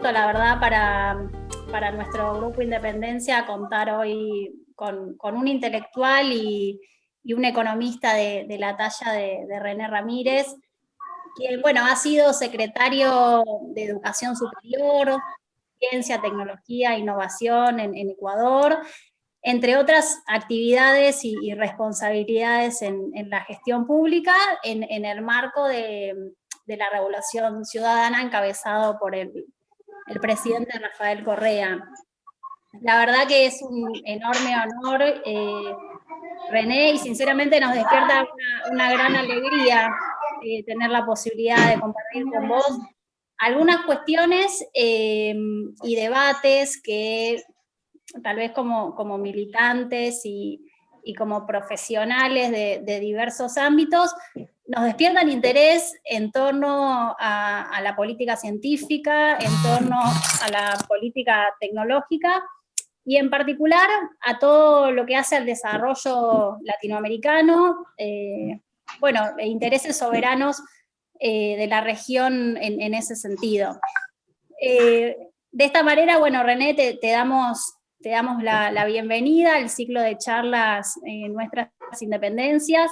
gusto, la verdad, para nuestro grupo Independencia contar hoy con un intelectual y un economista de la talla de René Ramírez, quien, bueno, ha sido secretario de Educación Superior, Ciencia, Tecnología e Innovación en Ecuador, entre otras actividades y responsabilidades en la gestión pública en el marco de la Revolución Ciudadana encabezado por el presidente Rafael Correa. La verdad que es un enorme honor, René, y sinceramente nos despierta una gran alegría tener la posibilidad de compartir con vos algunas cuestiones y debates que tal vez como militantes y como profesionales de diversos ámbitos, nos despiertan interés en torno a la política científica, en torno a la política tecnológica, y en particular a todo lo que hace al desarrollo latinoamericano, bueno, intereses soberanos de la región en ese sentido. De esta manera, bueno, René, te damos la bienvenida al ciclo de charlas Nuestras Independencias,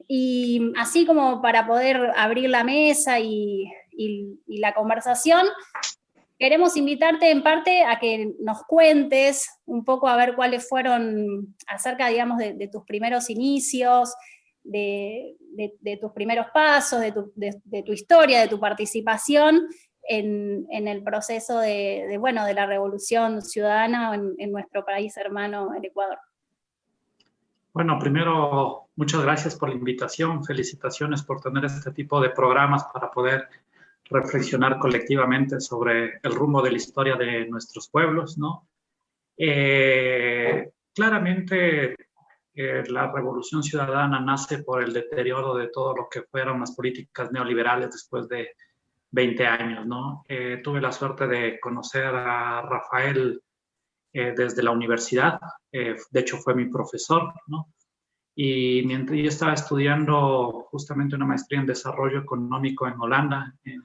y así como para poder abrir la mesa y la conversación, queremos invitarte en parte a que nos cuentes un poco a ver cuáles fueron, acerca, digamos, de tus primeros inicios, de tus primeros pasos, de tu historia, de tu participación en el proceso de la Revolución Ciudadana en nuestro país hermano, el Ecuador. Bueno, primero, muchas gracias por la invitación. Felicitaciones por tener este tipo de programas para poder reflexionar colectivamente sobre el rumbo de la historia de nuestros pueblos, ¿no? Claramente, la Revolución Ciudadana nace por el deterioro de todo lo que fueron las políticas neoliberales después de 20 años, ¿no? Tuve la suerte de conocer a Rafael desde la universidad, de hecho fue mi profesor, ¿no? Y mientras yo estaba estudiando justamente una maestría en desarrollo económico en Holanda, en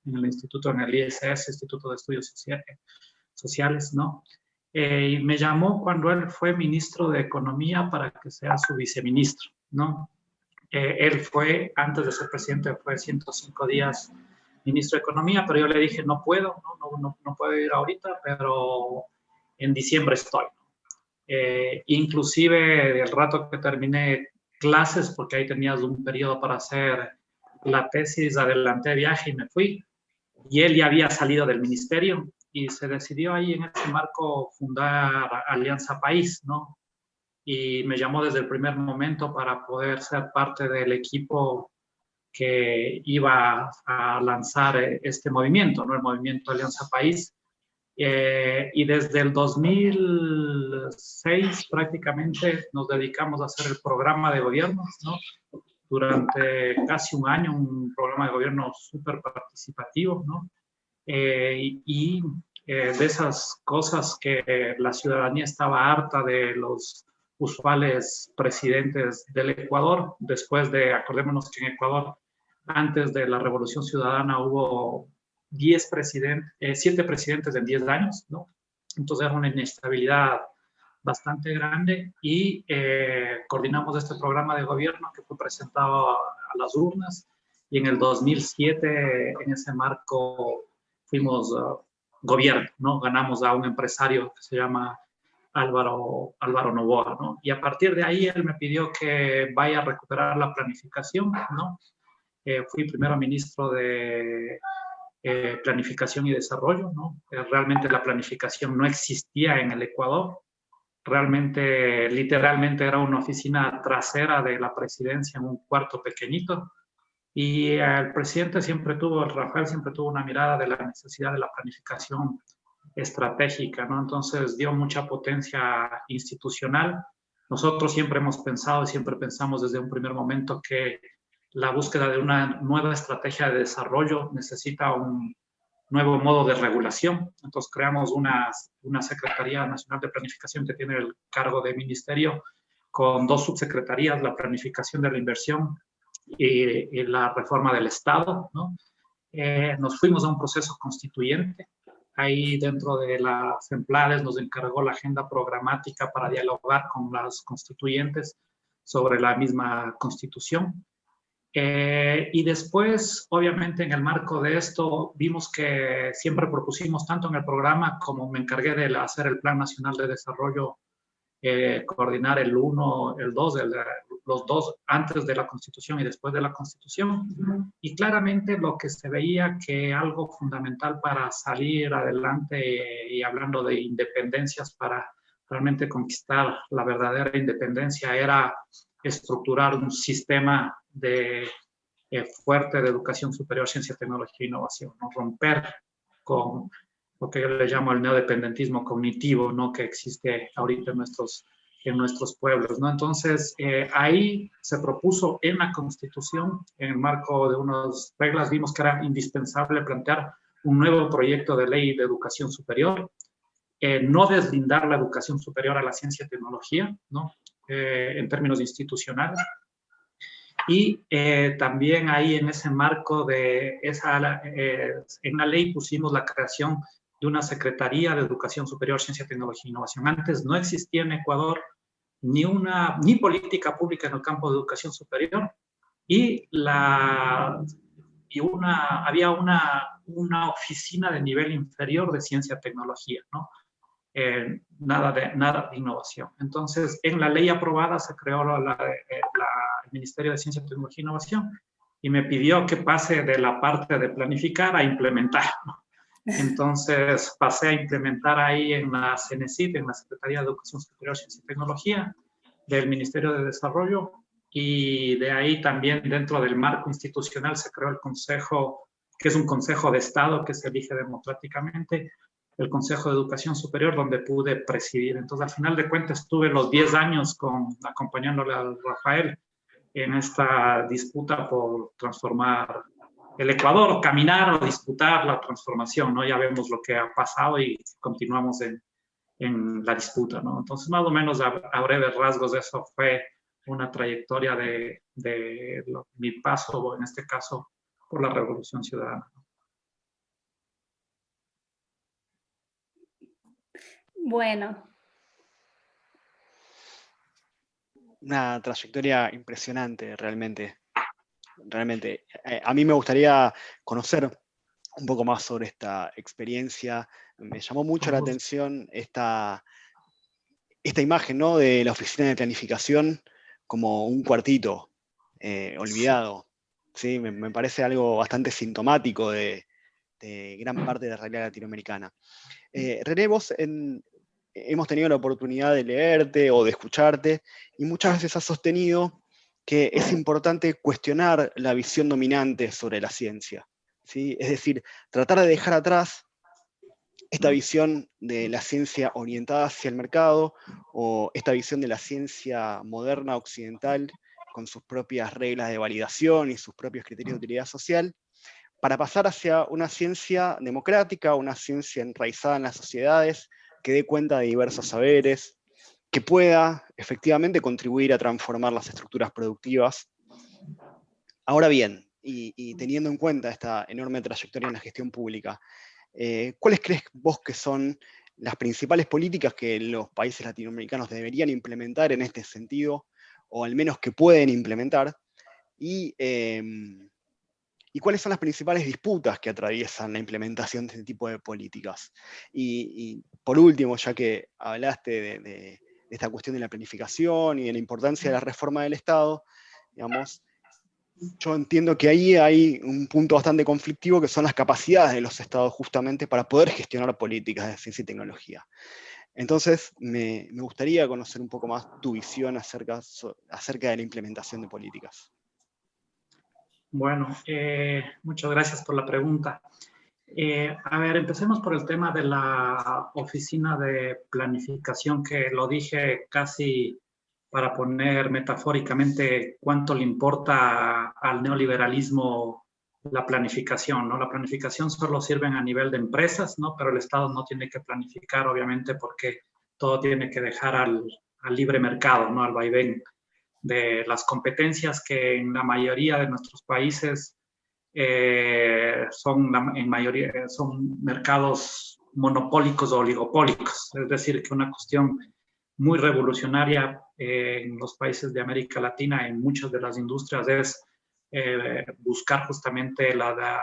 el instituto, en el ISS, Instituto de Estudios Sociales, ¿no? Y me llamó cuando él fue ministro de Economía para que sea su viceministro, ¿no? Él fue, antes de ser presidente, fue 105 días ministro de Economía, pero yo le dije, no puedo, no puedo ir ahorita, pero en diciembre estoy. Inclusive el rato que terminé clases, porque ahí tenías un periodo para hacer la tesis, adelanté viaje y me fui. Y él ya había salido del ministerio y se decidió ahí en ese marco fundar Alianza País, ¿no? Y me llamó desde el primer momento para poder ser parte del equipo que iba a lanzar este movimiento, ¿no? El movimiento Alianza País. Y desde el 2006 prácticamente nos dedicamos a hacer el programa de gobierno, ¿no? Durante casi un año, un programa de gobierno súper participativo, ¿no? De esas cosas que la ciudadanía estaba harta de los usuales presidentes del Ecuador. Después de, acordémonos que en Ecuador, antes de la Revolución Ciudadana, hubo 7 presidentes en 10 años, ¿no? Entonces era una inestabilidad bastante grande y coordinamos este programa de gobierno que fue presentado a las urnas, y en el 2007, en ese marco, fuimos gobierno, ¿no? Ganamos a un empresario que se llama Álvaro Noboa, ¿no? Y a partir de ahí él me pidió que vaya a recuperar la planificación, ¿no? Fui primero ministro de Planificación y Desarrollo, ¿no? Realmente la planificación no existía en el Ecuador. Realmente, literalmente era una oficina trasera de la presidencia en un cuarto pequeñito. Y el presidente Rafael siempre tuvo una mirada de la necesidad de la planificación estratégica, ¿no? Entonces dio mucha potencia institucional. Nosotros siempre hemos pensado y siempre pensamos desde un primer momento que la búsqueda de una nueva estrategia de desarrollo necesita un nuevo modo de regulación. Entonces creamos una Secretaría Nacional de Planificación que tiene el cargo de ministerio, con 2 subsecretarías, la planificación de la inversión y la reforma del Estado, ¿no? Nos fuimos a un proceso constituyente Ahí dentro de las EMPLADES nos encargó la agenda programática para dialogar con las constituyentes sobre la misma constitución. Y después, obviamente, en el marco de esto, vimos que siempre propusimos tanto en el programa como me encargué de hacer el Plan Nacional de Desarrollo, coordinar el 1, el 2, los dos antes de la Constitución y después de la Constitución. Y claramente lo que se veía que algo fundamental para salir adelante y hablando de independencias, para realmente conquistar la verdadera independencia, era estructurar un sistema fuerte de educación superior, ciencia, tecnología e innovación, ¿no? Romper con lo que yo le llamo el neodependentismo cognitivo, ¿no? Que existe ahorita en nuestros pueblos, ¿no? Entonces, ahí se propuso en la Constitución, en el marco de unas reglas, vimos que era indispensable plantear un nuevo proyecto de ley de educación superior, no deslindar la educación superior a la ciencia y tecnología, ¿no? En términos institucionales. Y también ahí en ese marco de en la ley pusimos la creación de una Secretaría de Educación Superior, Ciencia, Tecnología e Innovación. Antes no existía en Ecuador ni política pública en el campo de educación superior y había una oficina de nivel inferior de ciencia y tecnología, ¿no? Nada de innovación. Entonces, en la ley aprobada se creó el Ministerio de Ciencia, Tecnología e Innovación y me pidió que pase de la parte de planificar a implementar, ¿no? Entonces, pasé a implementar ahí en la CENESID, en la Secretaría de Educación Superior, Ciencia y Tecnología, del Ministerio de Desarrollo, y de ahí también dentro del marco institucional se creó el Consejo, que es un Consejo de Estado que se elige democráticamente, el Consejo de Educación Superior, donde pude presidir. Entonces, al final de cuentas, estuve los 10 años acompañándole a Rafael en esta disputa por transformar el Ecuador, caminar o disputar la transformación, ¿no? Ya vemos lo que ha pasado y continuamos en la disputa, ¿no? Entonces, más o menos a breves rasgos, eso fue una trayectoria de mi paso, en este caso, por la Revolución Ciudadana. Bueno. Una trayectoria impresionante, realmente. Realmente. A mí me gustaría conocer un poco más sobre esta experiencia. Me llamó mucho la atención esta imagen, ¿no? De la oficina de planificación como un cuartito olvidado. ¿Sí? Me parece algo bastante sintomático de gran parte de la realidad latinoamericana. René, vos hemos tenido la oportunidad de leerte o de escucharte, y muchas veces has sostenido que es importante cuestionar la visión dominante sobre la ciencia, ¿sí? Es decir, tratar de dejar atrás esta visión de la ciencia orientada hacia el mercado, o esta visión de la ciencia moderna occidental con sus propias reglas de validación y sus propios criterios de utilidad social, para pasar hacia una ciencia democrática, una ciencia enraizada en las sociedades, que dé cuenta de diversos saberes, que pueda efectivamente contribuir a transformar las estructuras productivas. Ahora bien, y teniendo en cuenta esta enorme trayectoria en la gestión pública, ¿cuáles crees vos que son las principales políticas que los países latinoamericanos deberían implementar en este sentido, o al menos que pueden implementar? ¿Y cuáles son las principales disputas que atraviesan la implementación de este tipo de políticas? Y por último, ya que hablaste de esta cuestión de la planificación y de la importancia de la reforma del Estado, digamos, yo entiendo que ahí hay un punto bastante conflictivo, que son las capacidades de los estados justamente para poder gestionar políticas de ciencia y tecnología. Entonces, me gustaría conocer un poco más tu visión acerca de la implementación de políticas. Bueno, muchas gracias por la pregunta. A ver, empecemos por el tema de la oficina de planificación, que lo dije casi para poner metafóricamente cuánto le importa al neoliberalismo la planificación, ¿no? La planificación solo sirve a nivel de empresas, ¿no? Pero el Estado no tiene que planificar, obviamente, porque todo tiene que dejar al libre mercado, ¿no? Al vaivén de las competencias que en la mayoría de nuestros países son mercados monopólicos o oligopólicos. Es decir, que una cuestión muy revolucionaria en los países de América Latina, en muchas de las industrias, es buscar justamente la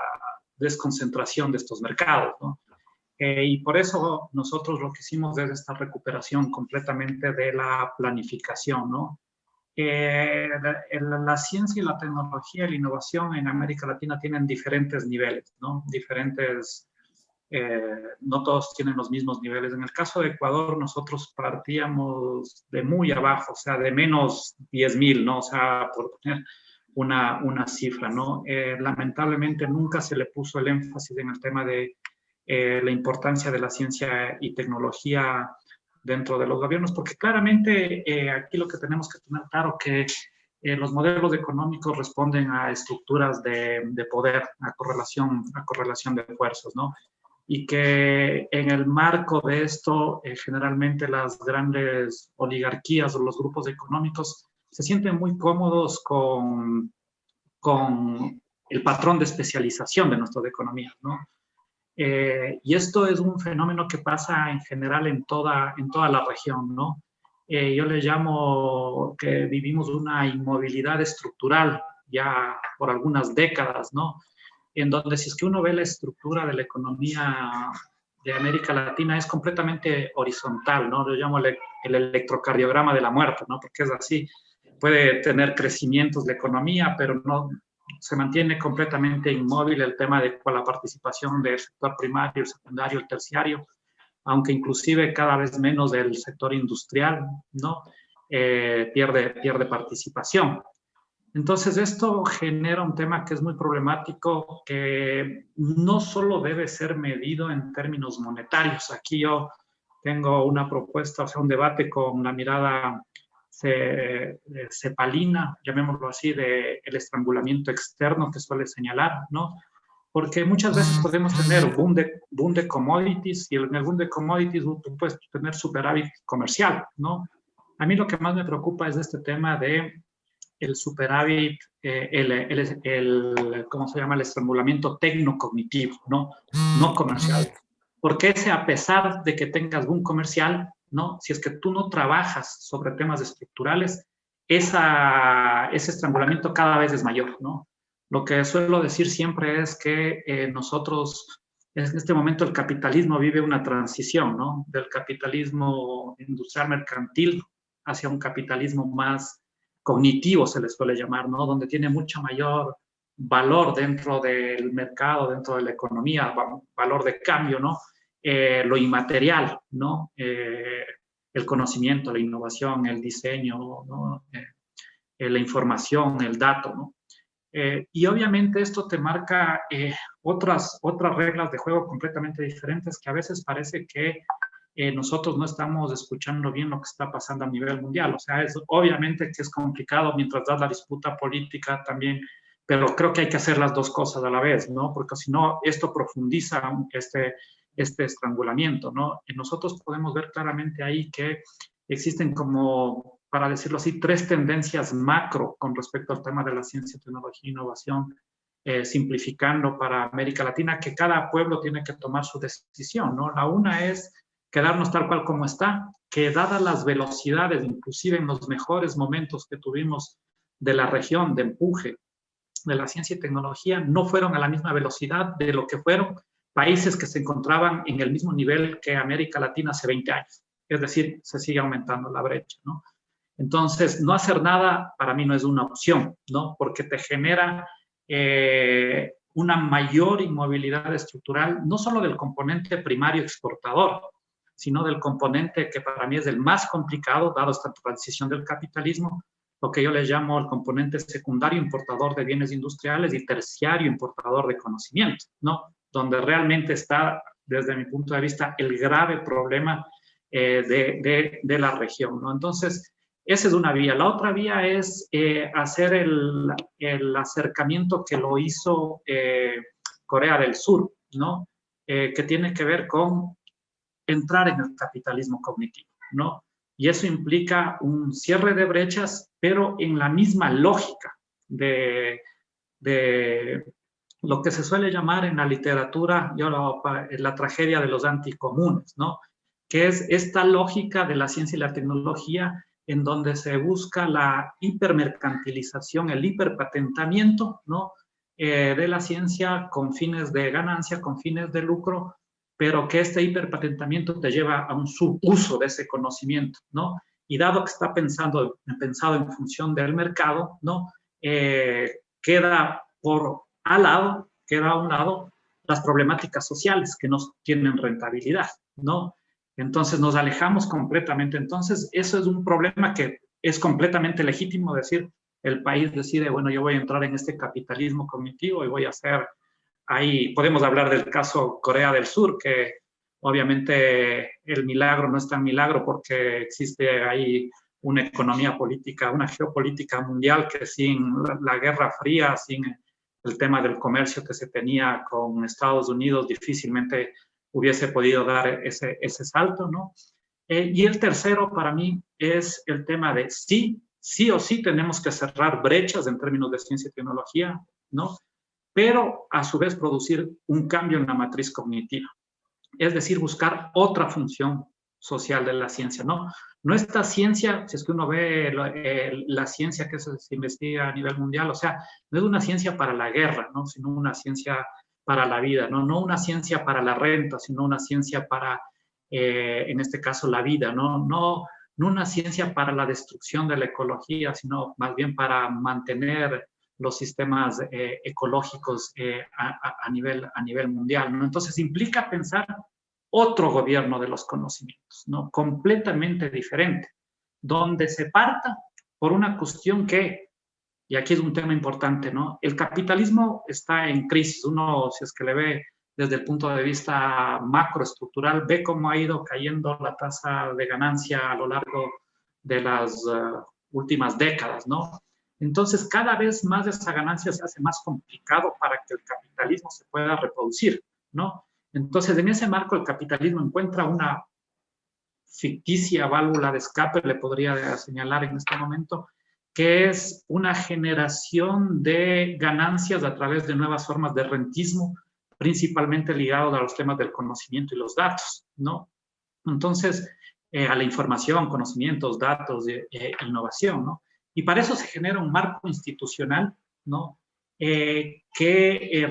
desconcentración de estos mercados, ¿no? Y por eso nosotros lo que hicimos es esta recuperación completamente de la planificación, ¿no? La ciencia y la tecnología y la innovación en América Latina tienen diferentes niveles, ¿no? No todos tienen los mismos niveles. En el caso de Ecuador, nosotros partíamos de muy abajo, o sea, de menos 10.000, ¿no? O sea, por poner una cifra, ¿no? Lamentablemente nunca se le puso el énfasis en el tema de la importancia de la ciencia y tecnología dentro de los gobiernos, porque claramente aquí lo que tenemos que tener claro que los modelos económicos responden a estructuras de poder, a correlación de fuerzas, ¿no? Y que en el marco de esto, generalmente las grandes oligarquías o los grupos económicos se sienten muy cómodos con el patrón de especialización de nuestras economías, ¿no? Y esto es un fenómeno que pasa en general en toda la región, ¿no? Yo le llamo que vivimos una inmovilidad estructural ya por algunas décadas, ¿no? En donde si es que uno ve la estructura de la economía de América Latina es completamente horizontal, ¿no? Lo llamo el electrocardiograma de la muerte, ¿no? Porque es así. Puede tener crecimientos de economía, pero no se mantiene completamente inmóvil el tema de la participación del sector primario, el secundario, el terciario, aunque inclusive cada vez menos del sector industrial, ¿no? Pierde participación. Entonces, esto genera un tema que es muy problemático, que no solo debe ser medido en términos monetarios. Aquí yo tengo una propuesta, o sea, un debate con la mirada cepalina, llamémoslo así, del estrangulamiento externo que suele señalar, ¿no? Porque muchas veces podemos tener boom de commodities, y en el boom de commodities tú puedes tener superávit comercial, ¿no? A mí lo que más me preocupa es este tema de el superávit, ¿cómo se llama? El estrangulamiento tecnocognitivo, ¿no? No comercial. Porque ese, a pesar de que tengas boom comercial, ¿no? Si es que tú no trabajas sobre temas estructurales, ese estrangulamiento cada vez es mayor, ¿no? Lo que suelo decir siempre es que nosotros, en este momento, el capitalismo vive una transición, ¿no? Del capitalismo industrial mercantil hacia un capitalismo más cognitivo, se les suele llamar, ¿no? Donde tiene mucho mayor valor dentro del mercado, dentro de la economía, valor de cambio, ¿no? Lo inmaterial, ¿no? El conocimiento, la innovación, el diseño, ¿no? La información, el dato, ¿no? Y obviamente esto te marca otras reglas de juego completamente diferentes, que a veces parece que nosotros no estamos escuchando bien lo que está pasando a nivel mundial. O sea, obviamente que es complicado mientras da la disputa política también, pero creo que hay que hacer las dos cosas a la vez, ¿no? Porque si no, esto profundiza este estrangulamiento, ¿no? Y nosotros podemos ver claramente ahí que existen, como, para decirlo así, 3 tendencias macro con respecto al tema de la ciencia, tecnología e innovación, simplificando para América Latina, que cada pueblo tiene que tomar su decisión, ¿no? La una es quedarnos tal cual como está, que dadas las velocidades, inclusive en los mejores momentos que tuvimos de la región de empuje de la ciencia y tecnología, no fueron a la misma velocidad de lo que fueron países que se encontraban en el mismo nivel que América Latina hace 20 años. Es decir, se sigue aumentando la brecha, ¿no? Entonces, no hacer nada para mí no es una opción, ¿no? Porque te genera una mayor inmovilidad estructural, no solo del componente primario exportador, sino del componente que para mí es el más complicado, dado esta transición del capitalismo, lo que yo le llamo el componente secundario importador de bienes industriales y terciario importador de conocimiento, ¿no? Donde realmente está, desde mi punto de vista, el grave problema de la región, ¿no? Entonces, esa es una vía. La otra vía es hacer el acercamiento que lo hizo Corea del Sur, ¿no? Que tiene que ver con entrar en el capitalismo cognitivo, ¿no? Y eso implica un cierre de brechas, pero en la misma lógica de lo que se suele llamar en la literatura la tragedia de los anticomunes, ¿no? Que es esta lógica de la ciencia y la tecnología en donde se busca la hipermercantilización, el hiperpatentamiento, ¿no? De la ciencia con fines de ganancia, con fines de lucro, pero que este hiperpatentamiento te lleva a un subuso de ese conocimiento, ¿no? Y dado que está pensado en función del mercado, ¿no? Queda a un lado las problemáticas sociales que no tienen rentabilidad, ¿no? Entonces nos alejamos completamente. Entonces eso es un problema que es completamente legítimo decir, el país decide, bueno, yo voy a entrar en este capitalismo cognitivo y voy a hacer, ahí podemos hablar del caso Corea del Sur, que obviamente el milagro no es tan milagro porque existe ahí una economía política, una geopolítica mundial que sin la Guerra Fría, sin el tema del comercio que se tenía con Estados Unidos, difícilmente hubiese podido dar ese salto, ¿no? Y el tercero para mí es el tema de sí o sí tenemos que cerrar brechas en términos de ciencia y tecnología, ¿no? Pero a su vez producir un cambio en la matriz cognitiva. Es decir, buscar otra función social de la ciencia, ¿no? No esta ciencia, si es que uno ve la ciencia que se investiga a nivel mundial, o sea, no es una ciencia para la guerra, ¿no? Sino una ciencia para la vida, ¿no? No una ciencia para la renta, sino una ciencia para, en este caso, la vida, ¿no? No una ciencia para la destrucción de la ecología, sino más bien para mantener los sistemas ecológicos a nivel mundial, ¿no? Entonces implica pensar otro gobierno de los conocimientos, ¿no? Completamente diferente, donde se parta por una cuestión que, y aquí es un tema importante, ¿no? El capitalismo está en crisis. Uno, si es que le ve desde el punto de vista macroestructural, ve cómo ha ido cayendo la tasa de ganancia a lo largo de las últimas décadas, ¿no? Entonces, cada vez más esa ganancia se hace más complicado para que el capitalismo se pueda reproducir, ¿no? Entonces, en ese marco, el capitalismo encuentra una ficticia válvula de escape, le podría señalar en este momento, que es una generación de ganancias a través de nuevas formas de rentismo, principalmente ligados a los temas del conocimiento y los datos, ¿no? Entonces, a la información, conocimientos, datos, innovación, ¿no? Y para eso se genera un marco institucional, ¿no? Que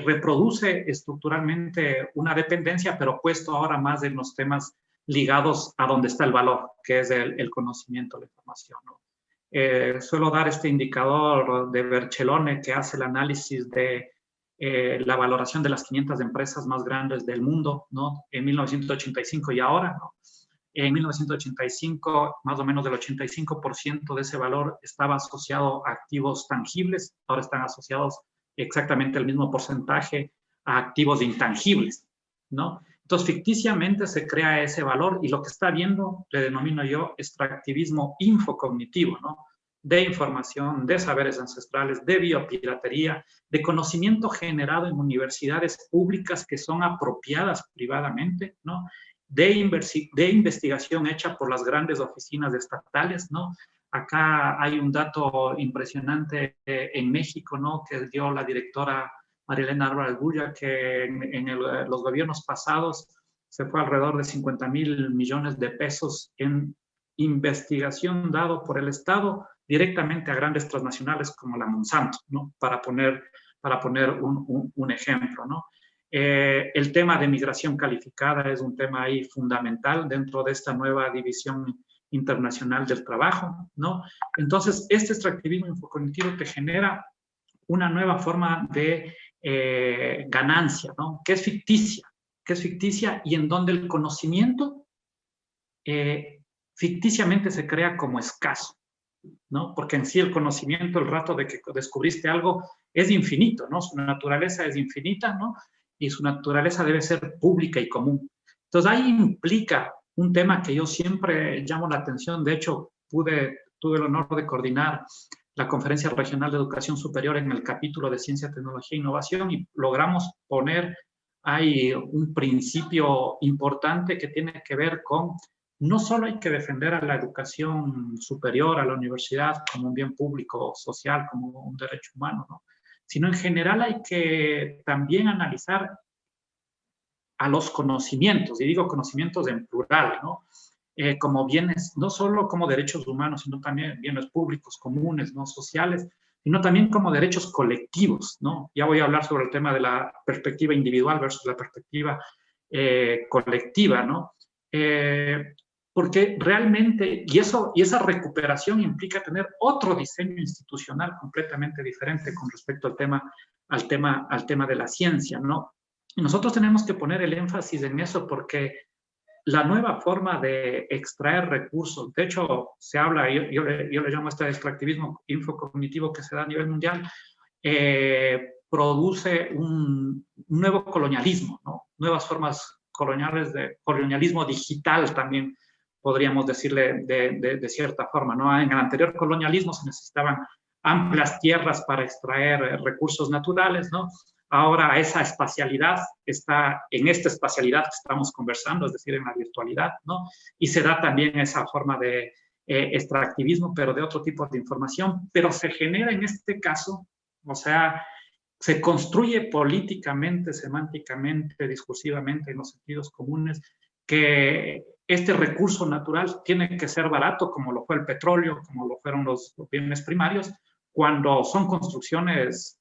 reproduce estructuralmente una dependencia, pero puesto ahora más en los temas ligados a donde está el valor, que es el conocimiento, la información, ¿no? Suelo dar este indicador de Bercellone, que hace el análisis de la valoración de las 500 empresas más grandes del mundo, ¿no? En 1985 y ahora, ¿no? En 1985, más o menos del 85% de ese valor estaba asociado a activos tangibles, ahora están asociados exactamente el mismo porcentaje a activos intangibles, ¿no? Entonces, ficticiamente se crea ese valor y lo que está viendo, le denomino yo, extractivismo infocognitivo, ¿no? De información, de saberes ancestrales, de biopiratería, de conocimiento generado en universidades públicas que son apropiadas privadamente, ¿no? De investigación hecha por las grandes oficinas estatales, ¿no? Acá hay un dato impresionante en México, ¿no? Que dio la directora Marilena Álvarez Bulla, que en los gobiernos pasados se fue alrededor de 50,000 millones de pesos en investigación dado por el Estado directamente a grandes transnacionales como la Monsanto, ¿no? Para poner un ejemplo, ¿no? El tema de migración calificada es un tema ahí fundamental dentro de esta nueva división internacional del trabajo, ¿no? Entonces, este extractivismo infocognitivo te genera una nueva forma de ganancia, ¿no? Que es ficticia y en donde el conocimiento ficticiamente se crea como escaso, ¿no? Porque en sí el conocimiento, el rato de que descubriste algo, es infinito, ¿no? Su naturaleza es infinita, ¿no? Y su naturaleza debe ser pública y común. Entonces ahí implica un tema que yo siempre llamo la atención. De hecho, tuve el honor de coordinar la Conferencia Regional de Educación Superior en el capítulo de Ciencia, Tecnología e Innovación y logramos poner ahí un principio importante que tiene que ver con no solo hay que defender a la educación superior, a la universidad, como un bien público social, como un derecho humano, ¿no? sino en general hay que también analizar a los conocimientos, y digo conocimientos en plural, ¿no? Como bienes, no solo como derechos humanos, sino también bienes públicos, comunes, ¿no? Sociales, sino también como derechos colectivos, ¿no? Ya voy a hablar sobre el tema de la perspectiva individual versus la perspectiva colectiva, ¿no? Porque realmente, y esa recuperación implica tener otro diseño institucional completamente diferente con respecto al tema de la ciencia, ¿no? Y nosotros tenemos que poner el énfasis en eso porque la nueva forma de extraer recursos, de hecho, se habla, yo le llamo este extractivismo infocognitivo que se da a nivel mundial, produce un nuevo colonialismo, ¿no? Nuevas formas coloniales de colonialismo digital también podríamos decirle de cierta forma, ¿no? En el anterior colonialismo se necesitaban amplias tierras para extraer recursos naturales, ¿no? Ahora esa espacialidad está en esta espacialidad que estamos conversando, es decir, en la virtualidad, ¿no? Y se da también esa forma de extractivismo, pero de otro tipo de información, pero se genera en este caso, o sea, se construye políticamente, semánticamente, discursivamente, en los sentidos comunes, que este recurso natural tiene que ser barato, como lo fue el petróleo, como lo fueron los bienes primarios, cuando son construcciones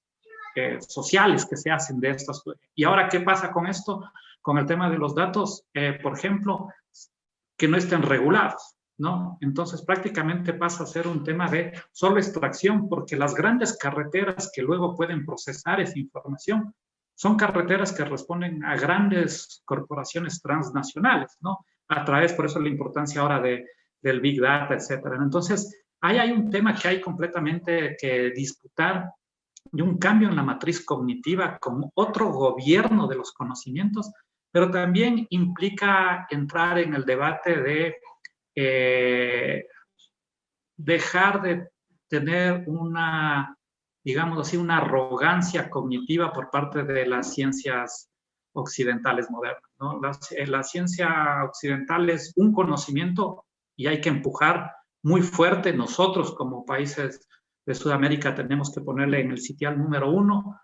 sociales que se hacen de estas. ¿Y ahora qué pasa con esto? Con el tema de los datos, por ejemplo, que no estén regulados, ¿no? Entonces prácticamente pasa a ser un tema de solo extracción, porque las grandes carreteras que luego pueden procesar esa información son carreteras que responden a grandes corporaciones transnacionales, ¿no? A través, por eso la importancia ahora del Big Data, etcétera. Entonces, ahí hay un tema que hay completamente que disputar, y un cambio en la matriz cognitiva con otro gobierno de los conocimientos, pero también implica entrar en el debate de dejar de tener una, digamos así, una arrogancia cognitiva por parte de las ciencias occidentales modernas, ¿no? La ciencia occidental es un conocimiento y hay que empujar muy fuerte. Nosotros como países de Sudamérica tenemos que ponerle en el sitial número 1,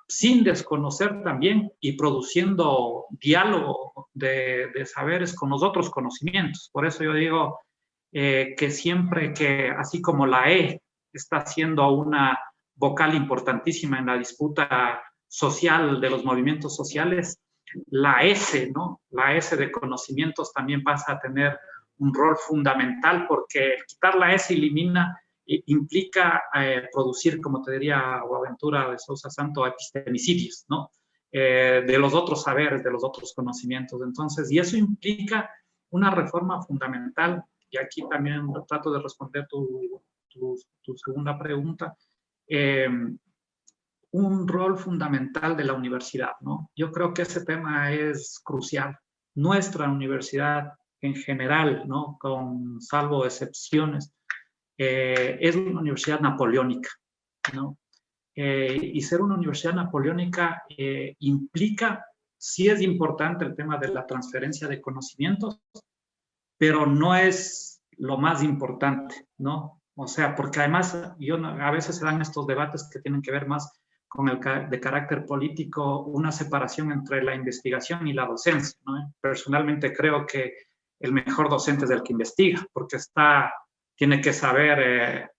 sin desconocer también y produciendo diálogo de saberes con los otros conocimientos. Por eso yo digo que siempre que, así como la E está siendo una vocal importantísima en la disputa social de los movimientos sociales, la S, ¿no? La S de conocimientos también pasa a tener un rol fundamental, porque quitar la S implica producir, como te diría Boaventura de Sousa Santo, epistemicidios, ¿no? De los otros saberes, de los otros conocimientos. Entonces, y eso implica una reforma fundamental, y aquí también trato de responder tu segunda pregunta, un rol fundamental de la universidad, ¿no? Yo creo que ese tema es crucial. Nuestra universidad en general, ¿no? Salvo excepciones, es una universidad napoleónica, ¿no? Y ser una universidad napoleónica implica, sí es importante el tema de la transferencia de conocimientos, pero no es lo más importante, ¿no? O sea, porque además a veces se dan estos debates que tienen que ver más con de carácter político, una separación entre la investigación y la docencia, ¿no? Personalmente creo que el mejor docente es el que investiga, porque tiene que saber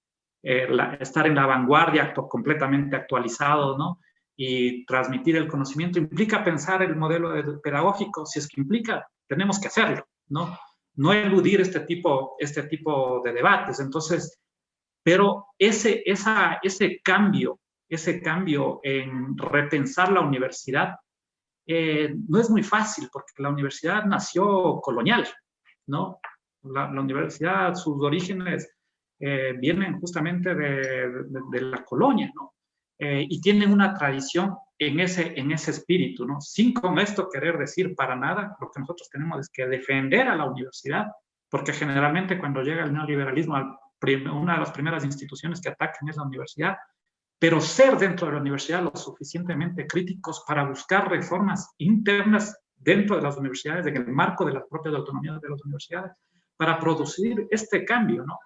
estar en la vanguardia, completamente actualizado, ¿no? Y transmitir el conocimiento implica pensar el modelo pedagógico. Si es que implica, tenemos que hacerlo, ¿no? No eludir este tipo de debates. Entonces, pero ese cambio en repensar la universidad no es muy fácil, porque la universidad nació colonial, ¿no? La universidad, sus orígenes vienen justamente de la colonia, ¿no? Y tienen una tradición en ese espíritu, ¿no? Sin con esto querer decir para nada, lo que nosotros tenemos es que defender a la universidad, porque generalmente cuando llega el neoliberalismo, una de las primeras instituciones que atacan es la universidad, pero ser dentro de la universidad lo suficientemente críticos para buscar reformas internas dentro de las universidades, en el marco de las propias autonomías de las universidades, para producir este cambio, ¿no?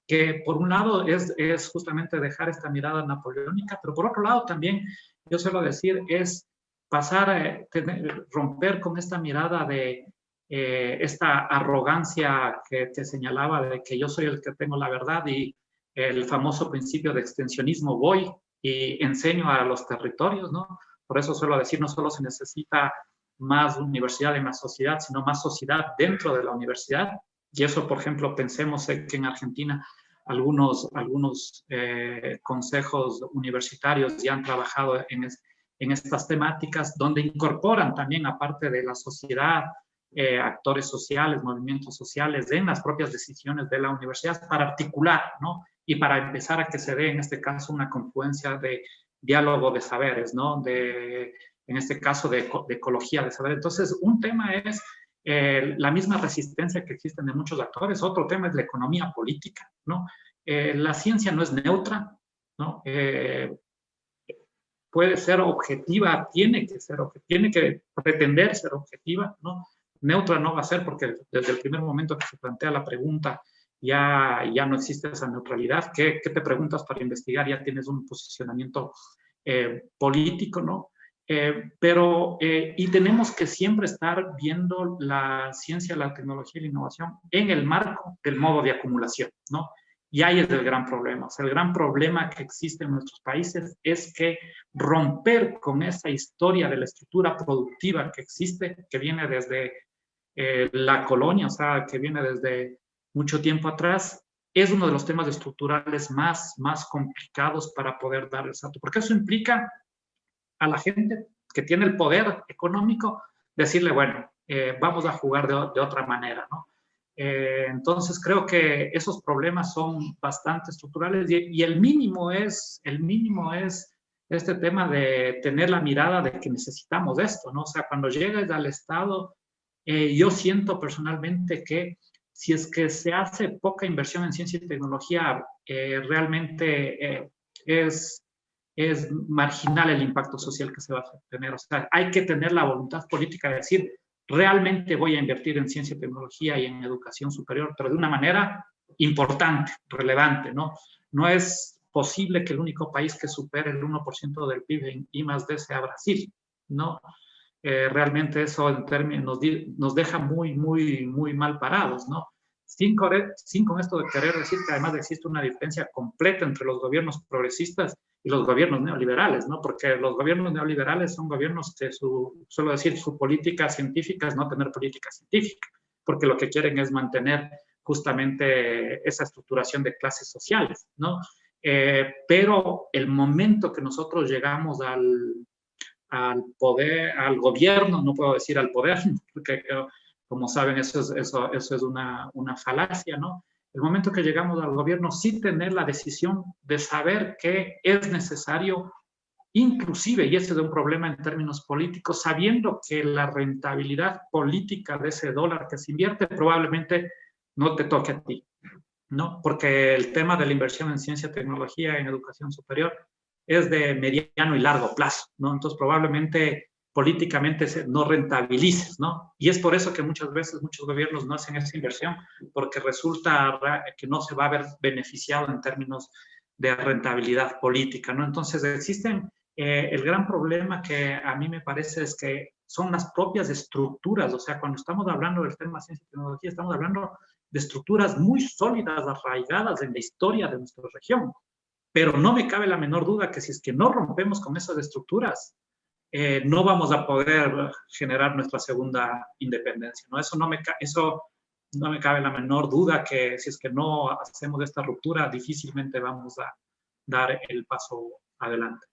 que por un lado es justamente dejar esta mirada napoleónica, pero por otro lado también, yo suelo decir, es pasar a romper con esta mirada de esta arrogancia que te señalaba de que yo soy el que tengo la verdad y el famoso principio de extensionismo, voy y enseño a los territorios, ¿no? Por eso suelo decir, no solo se necesita más universidad en la sociedad, sino más sociedad dentro de la universidad. Y eso, por ejemplo, pensemos que en Argentina algunos consejos universitarios ya han trabajado en estas temáticas, donde incorporan también, aparte de la sociedad, actores sociales, movimientos sociales, en las propias decisiones de la universidad para articular, ¿no? Y para empezar a que se dé, en este caso, una confluencia de diálogo de saberes, ¿no? En este caso, de ecología de saber. Entonces, un tema es la misma resistencia que existe en muchos actores. Otro tema es la economía política, ¿no? La ciencia no es neutra, ¿no? Puede ser objetiva, tiene que pretender ser objetiva, ¿no? Neutra no va a ser porque desde el primer momento que se plantea la pregunta ya no existe esa neutralidad. ¿Qué te preguntas para investigar? Ya tienes un posicionamiento político, ¿no? Y tenemos que siempre estar viendo la ciencia, la tecnología y la innovación en el marco del modo de acumulación, ¿no? Y ahí es el gran problema. O sea, el gran problema que existe en nuestros países es que romper con esa historia de la estructura productiva que existe, que viene desde la colonia, o sea, que viene desde mucho tiempo atrás, es uno de los temas estructurales más complicados para poder dar el salto. Porque eso implica a la gente que tiene el poder económico decirle, bueno, vamos a jugar de otra manera, ¿no? Entonces creo que esos problemas son bastante estructurales y el mínimo es este tema de tener la mirada de que necesitamos esto, ¿no? O sea, cuando llegues al Estado, yo siento personalmente que si es que se hace poca inversión en ciencia y tecnología, realmente es marginal el impacto social que se va a tener. O sea, hay que tener la voluntad política de decir, realmente voy a invertir en ciencia y tecnología y en educación superior, pero de una manera importante, relevante, ¿no? No es posible que el único país que supere el 1% del PIB en I+D sea Brasil, ¿no? Realmente eso en términos nos deja muy mal parados, ¿no? Sin con esto de querer decir que además existe una diferencia completa entre los gobiernos progresistas y los gobiernos neoliberales, ¿no? Porque los gobiernos neoliberales son gobiernos que suelo decir, su política científica es no tener política científica, porque lo que quieren es mantener justamente esa estructuración de clases sociales, ¿no? Pero el momento que nosotros llegamos al poder, al gobierno, no puedo decir al poder, porque como saben eso es una falacia, ¿no? El momento que llegamos al gobierno, sí tener la decisión de saber que es necesario, inclusive, y ese es un problema en términos políticos, sabiendo que la rentabilidad política de ese dólar que se invierte probablemente no te toque a ti, ¿no? Porque el tema de la inversión en ciencia, tecnología, en educación superior, es de mediano y largo plazo, ¿no? Entonces probablemente políticamente no rentabilices, ¿no? Y es por eso que muchas veces muchos gobiernos no hacen esa inversión, porque resulta que no se va a ver beneficiado en términos de rentabilidad política, ¿no? Entonces existen, el gran problema que a mí me parece es que son las propias estructuras, o sea, cuando estamos hablando del tema ciencia y tecnología, estamos hablando de estructuras muy sólidas, arraigadas en la historia de nuestra región. Pero no me cabe la menor duda que si es que no rompemos con esas estructuras, no vamos a poder generar nuestra segunda independencia, ¿no? Eso no me cabe la menor duda que si es que no hacemos esta ruptura, difícilmente vamos a dar el paso adelante.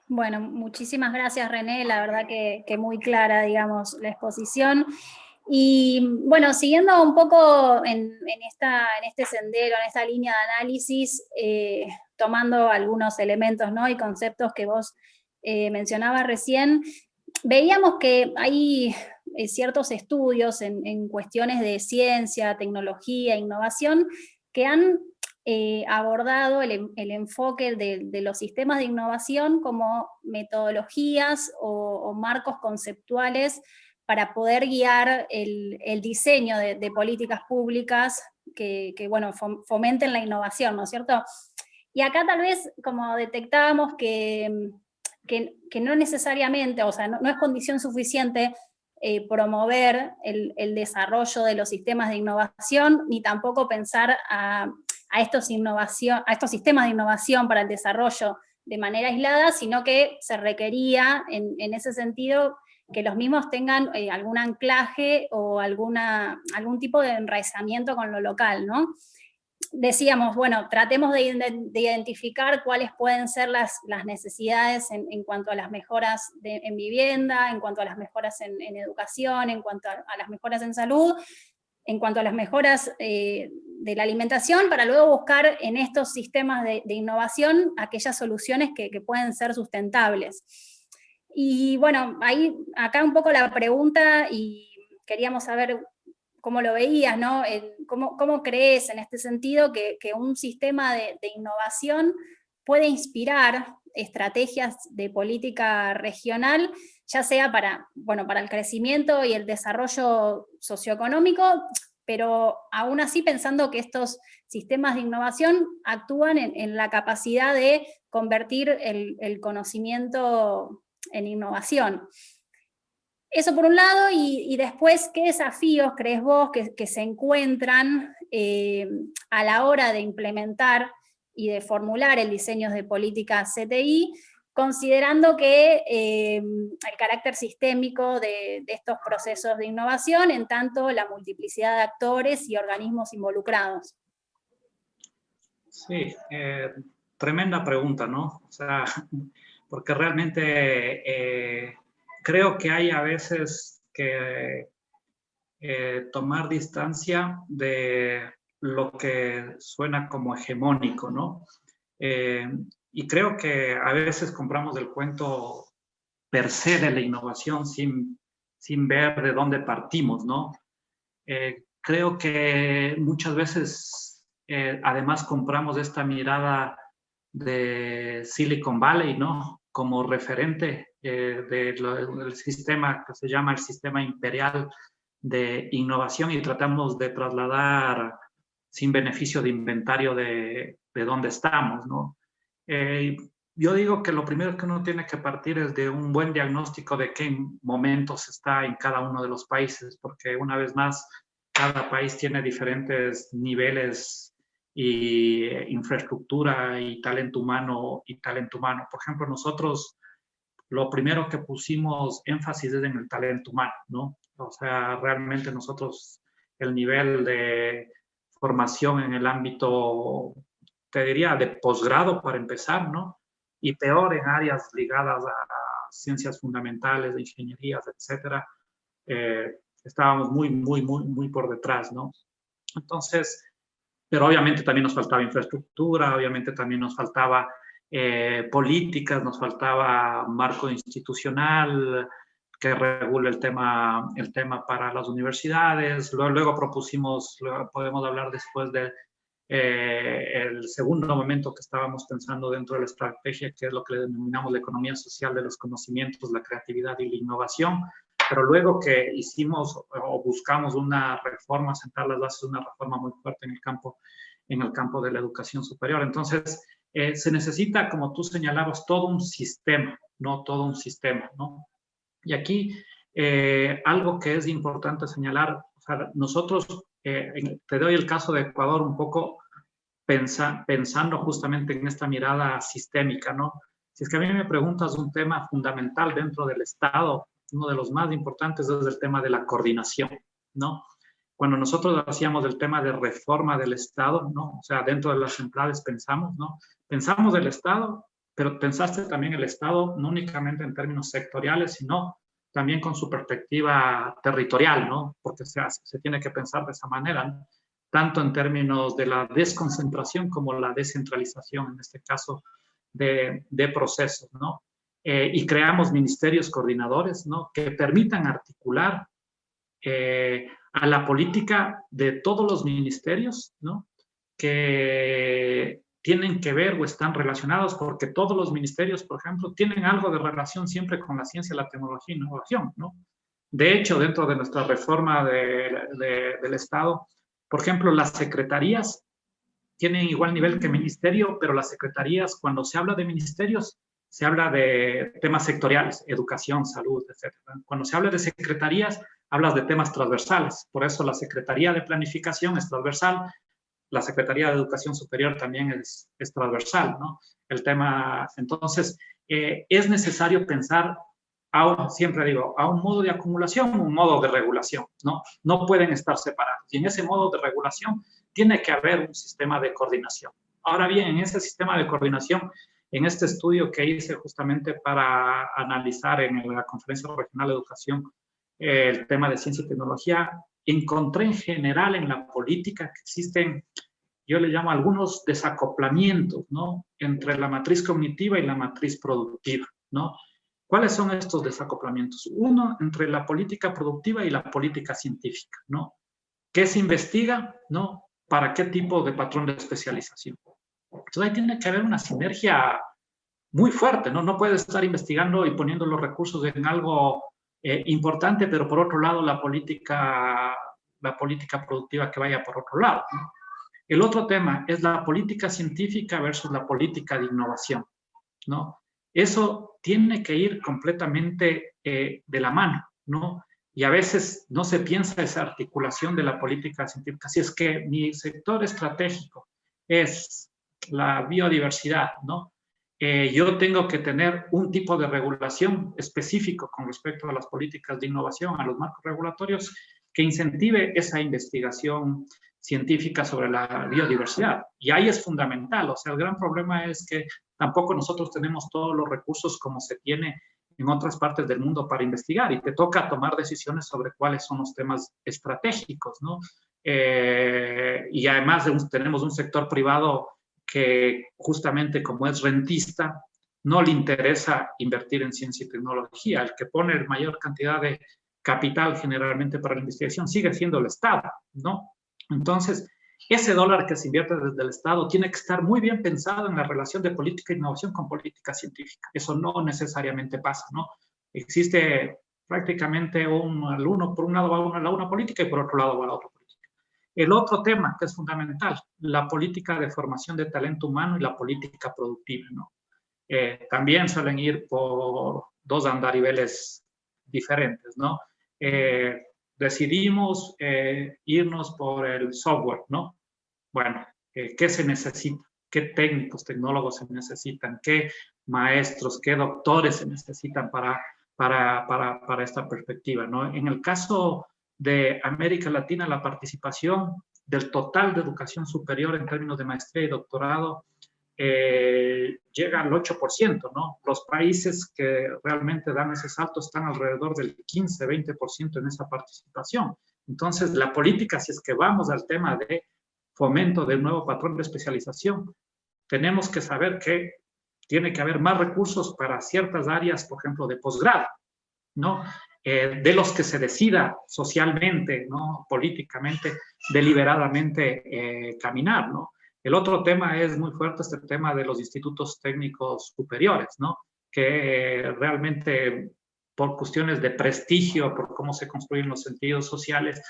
Bueno, muchísimas gracias, René. La verdad que muy clara, digamos, la exposición. Y bueno, siguiendo un poco en este sendero, en esta línea de análisis, tomando algunos elementos, ¿no? Y conceptos que vos mencionabas recién, veíamos que hay ciertos estudios en cuestiones de ciencia, tecnología, innovación, que han abordado el enfoque de los sistemas de innovación como metodologías o marcos conceptuales para poder guiar el diseño de políticas públicas que bueno, fomenten la innovación, ¿no es cierto? Y acá tal vez como detectábamos que no necesariamente, o sea, no es condición suficiente promover el desarrollo de los sistemas de innovación, ni tampoco pensar a estos sistemas de innovación para el desarrollo de manera aislada, sino que se requería en ese sentido que los mismos tengan algún anclaje o algún tipo de enraizamiento con lo local, ¿no? Decíamos, bueno, tratemos de identificar cuáles pueden ser las necesidades en cuanto a las mejoras en vivienda, en cuanto a las mejoras en educación, en cuanto a las mejoras en salud, en cuanto a las mejoras de la alimentación, para luego buscar en estos sistemas de innovación aquellas soluciones que pueden ser sustentables. Y bueno, acá un poco la pregunta, y queríamos saber cómo lo veías, ¿no? ¿Cómo crees en este sentido que un sistema de innovación puede inspirar estrategias de política regional, ya sea para el crecimiento y el desarrollo socioeconómico, pero aún así pensando que estos sistemas de innovación actúan en la capacidad de convertir el conocimiento en innovación? Eso por un lado, y después, ¿qué desafíos crees vos que se encuentran a la hora de implementar y de formular el diseño de políticas CTI, considerando que el carácter sistémico de estos procesos de innovación, en tanto la multiplicidad de actores y organismos involucrados? Sí, tremenda pregunta, ¿no? O sea, porque realmente creo que hay a veces que tomar distancia de lo que suena como hegemónico, ¿no? Y creo que a veces compramos el cuento per se de la innovación sin ver de dónde partimos, ¿no? Creo que muchas veces además compramos esta mirada de Silicon Valley, ¿no? Como referente del sistema que se llama el sistema imperial de innovación, y tratamos de trasladar sin beneficio de inventario de dónde estamos, ¿no? Yo digo que lo primero que uno tiene que partir es de un buen diagnóstico de qué momentos está en cada uno de los países, porque una vez más, cada país tiene diferentes niveles y infraestructura y talento humano. Por ejemplo, nosotros lo primero que pusimos énfasis es en el talento humano, ¿no? O sea, realmente nosotros el nivel de formación en el ámbito, te diría, de posgrado para empezar, ¿no? Y peor en áreas ligadas a ciencias fundamentales, de ingenierías, etcétera, estábamos muy por detrás, ¿no? Entonces, pero obviamente también nos faltaba infraestructura, obviamente también nos faltaba políticas, nos faltaba marco institucional que regule el tema para las universidades. Luego propusimos, podemos hablar después del el segundo momento que estábamos pensando dentro de la estrategia, que es lo que le denominamos la economía social de los conocimientos, la creatividad y la innovación. Pero luego que hicimos o buscamos una reforma, sentar las bases de una reforma muy fuerte en el campo de la educación superior. Entonces, se necesita, como tú señalabas, todo un sistema, ¿no? Todo un sistema, ¿no? Y aquí, algo que es importante señalar, o sea, nosotros, te doy el caso de Ecuador un poco pensando justamente en esta mirada sistémica, ¿no? Si es que a mí me preguntas un tema fundamental dentro del Estado, uno de los más importantes es el tema de la coordinación, ¿no? Cuando nosotros hacíamos el tema de reforma del Estado, ¿no? O sea, dentro de las centrales pensamos, ¿no? Pensamos del Estado, pero pensaste también el Estado no únicamente en términos sectoriales, sino también con su perspectiva territorial, ¿no? Porque se tiene que pensar de esa manera, ¿no? Tanto en términos de la desconcentración como la descentralización, en este caso, de procesos, ¿no? Y creamos ministerios coordinadores, ¿no? Que permitan articular a la política de todos los ministerios, ¿no? Que tienen que ver o están relacionados, porque todos los ministerios, por ejemplo, tienen algo de relación siempre con la ciencia, la tecnología y innovación, ¿no? De hecho, dentro de nuestra reforma del Estado, por ejemplo, las secretarías tienen igual nivel que ministerio, pero las secretarías, cuando se habla de ministerios, se habla de temas sectoriales, educación, salud, etc. Cuando se habla de secretarías, hablas de temas transversales. Por eso la Secretaría de Planificación es transversal, la Secretaría de Educación Superior también es transversal, ¿no? El tema, entonces, es necesario pensar, siempre digo, a un modo de acumulación, un modo de regulación, ¿no? No pueden estar separados. Y en ese modo de regulación tiene que haber un sistema de coordinación. Ahora bien, en ese sistema de coordinación, en este estudio que hice justamente para analizar en la Conferencia Regional de Educación el tema de ciencia y tecnología, encontré en general en la política que existen, yo le llamo algunos desacoplamientos, ¿no? Entre la matriz cognitiva y la matriz productiva, ¿no? ¿Cuáles son estos desacoplamientos? Uno, entre la política productiva y la política científica, ¿no? ¿Qué se investiga, no? ¿Para qué tipo de patrón de especialización? Entonces ahí tiene que haber una sinergia muy fuerte, ¿no? No puedes estar investigando y poniendo los recursos en algo importante, pero por otro lado la política productiva que vaya por otro lado, ¿no? El otro tema es la política científica versus la política de innovación, ¿no? Eso tiene que ir completamente de la mano, ¿no? Y a veces no se piensa esa articulación de la política científica. Si es que mi sector estratégico es la biodiversidad, ¿no? Yo tengo que tener un tipo de regulación específico con respecto a las políticas de innovación, a los marcos regulatorios, que incentive esa investigación científica sobre la biodiversidad. Y ahí es fundamental. O sea, el gran problema es que tampoco nosotros tenemos todos los recursos como se tiene en otras partes del mundo para investigar y te toca tomar decisiones sobre cuáles son los temas estratégicos, ¿no? Y además tenemos un sector privado que justamente como es rentista, no le interesa invertir en ciencia y tecnología. El que pone la mayor cantidad de capital generalmente para la investigación sigue siendo el Estado, ¿no? Entonces, ese dólar que se invierte desde el Estado tiene que estar muy bien pensado en la relación de política de innovación con política científica. Eso no necesariamente pasa, ¿no? Existe prácticamente al uno, por un lado va a una política y por otro lado va a la otra política. El otro tema que es fundamental, la política de formación de talento humano y la política productiva, ¿no? También suelen ir por dos andariveles diferentes, ¿no? Decidimos irnos por el software, ¿no? Bueno, ¿qué se necesita? ¿Qué técnicos, tecnólogos se necesitan? ¿Qué maestros, qué doctores se necesitan para esta perspectiva, ¿no? En el caso de América Latina, la participación del total de educación superior en términos de maestría y doctorado llega al 8%, ¿no? Los países que realmente dan ese salto están alrededor del 15-20% en esa participación. Entonces, la política, si es que vamos al tema de fomento del nuevo patrón de especialización, tenemos que saber que tiene que haber más recursos para ciertas áreas, por ejemplo, de posgrado, ¿no? De los que se decida socialmente, ¿no? Políticamente, deliberadamente caminar, ¿no? El otro tema es muy fuerte, este tema de los institutos técnicos superiores, ¿no? Que realmente por cuestiones de prestigio, por cómo se construyen los sentidos sociales,